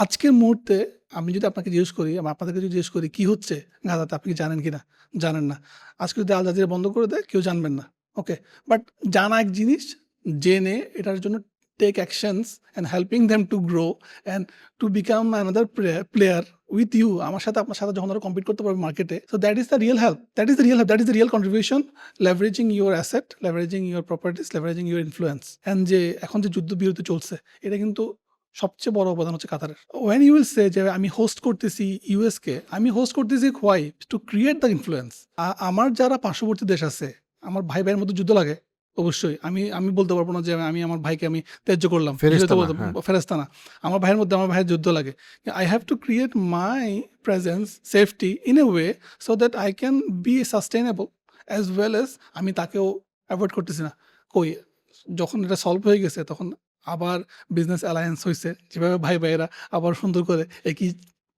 আজকের মুহূর্তে আমি যদি আপনাকে জিজ্ঞেস করি, আমি আপনাদেরকে যদি জিজ্ঞেস করি কি হচ্ছে গাজাতে, আপনি কি জানেন কিনা? জানেন না। আজকে যদি আল জাজিরা বন্ধ করে দেয়, কেউ জানবেন না। ওকে, বাট জানা এক জিনিস, জেনে এটার জন্য take actions and helping them to grow and to become another player with you, আমার সাথে আপনার সাথে যখন ওরা কম্পিট করতে পারবে মার্কেটে। So that is the real help, that is the real contribution, leveraging your asset, leveraging your properties, leveraging your influence. And যে এখন যে যুদ্ধবিরতি চলছে, এটা কিন্তু সবচেয়ে বড় অবদান হচ্ছে কাতারের। ওয়েন ইউ উইল সে যে আমি হোস্ট করতেছি ইউএসকে, আমি হোস্ট করতেছি why? Two create the influence. আমার যারা পার্শ্ববর্তী দেশ আছে, আমার ভাইয়ের মধ্যে যুদ্ধ লাগে অবশ্যই। আমি বলতে পারব না যে আমি আমার ভাইকে আমি ত্যায্য করলাম। ফেরেশতা না, বলতে হ্যাঁ। ফেরেশতা না। আমার ভাইয়ের মধ্যে আমার ভাইয়ের যুদ্ধ লাগে। I have to create my presence, safety in a way so that I can be sustainable as well as আমি তাকেও এভয়েড করতেছি না। কই যখন এটা সলভ হয়ে গেছে তখন আবার বিজনেস অ্যালায়েন্স হইছে। যেভাবে ভাই-ভাইয়েরা আবার সুন্দর করে একই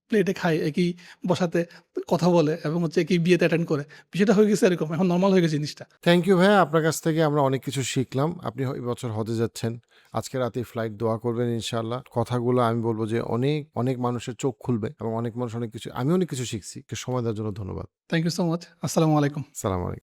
প্লেটে খায়, একই বসাতে কথা বলে এবং হচ্ছে একই বিয়েতে অ্যাটেন্ড করে। বিষয়টা হয়ে গেছে এরকম। এখন নরমাল হয়ে গেছে জিনিসটা। থ্যাংক ইউ ভাইয়া। আপনার কাছ থেকে আমরা অনেক কিছু শিখলাম। আপনি এই বছর হজে যাচ্ছেন। আজকে রাতেই ফ্লাইট, দোয়া করবেন ইনশাআল্লাহ। কথাগুলো আমি বলব যে অনেক মানুষের চোখ খুলবে এবং অনেক মানুষ অনেক কিছু, আমি অনেক কিছু শিখছি। সময় দেওয়ার জন্য ধন্যবাদ। Thank you so much. আসসালামু আলাইকুম। সালাম আলাইকুম।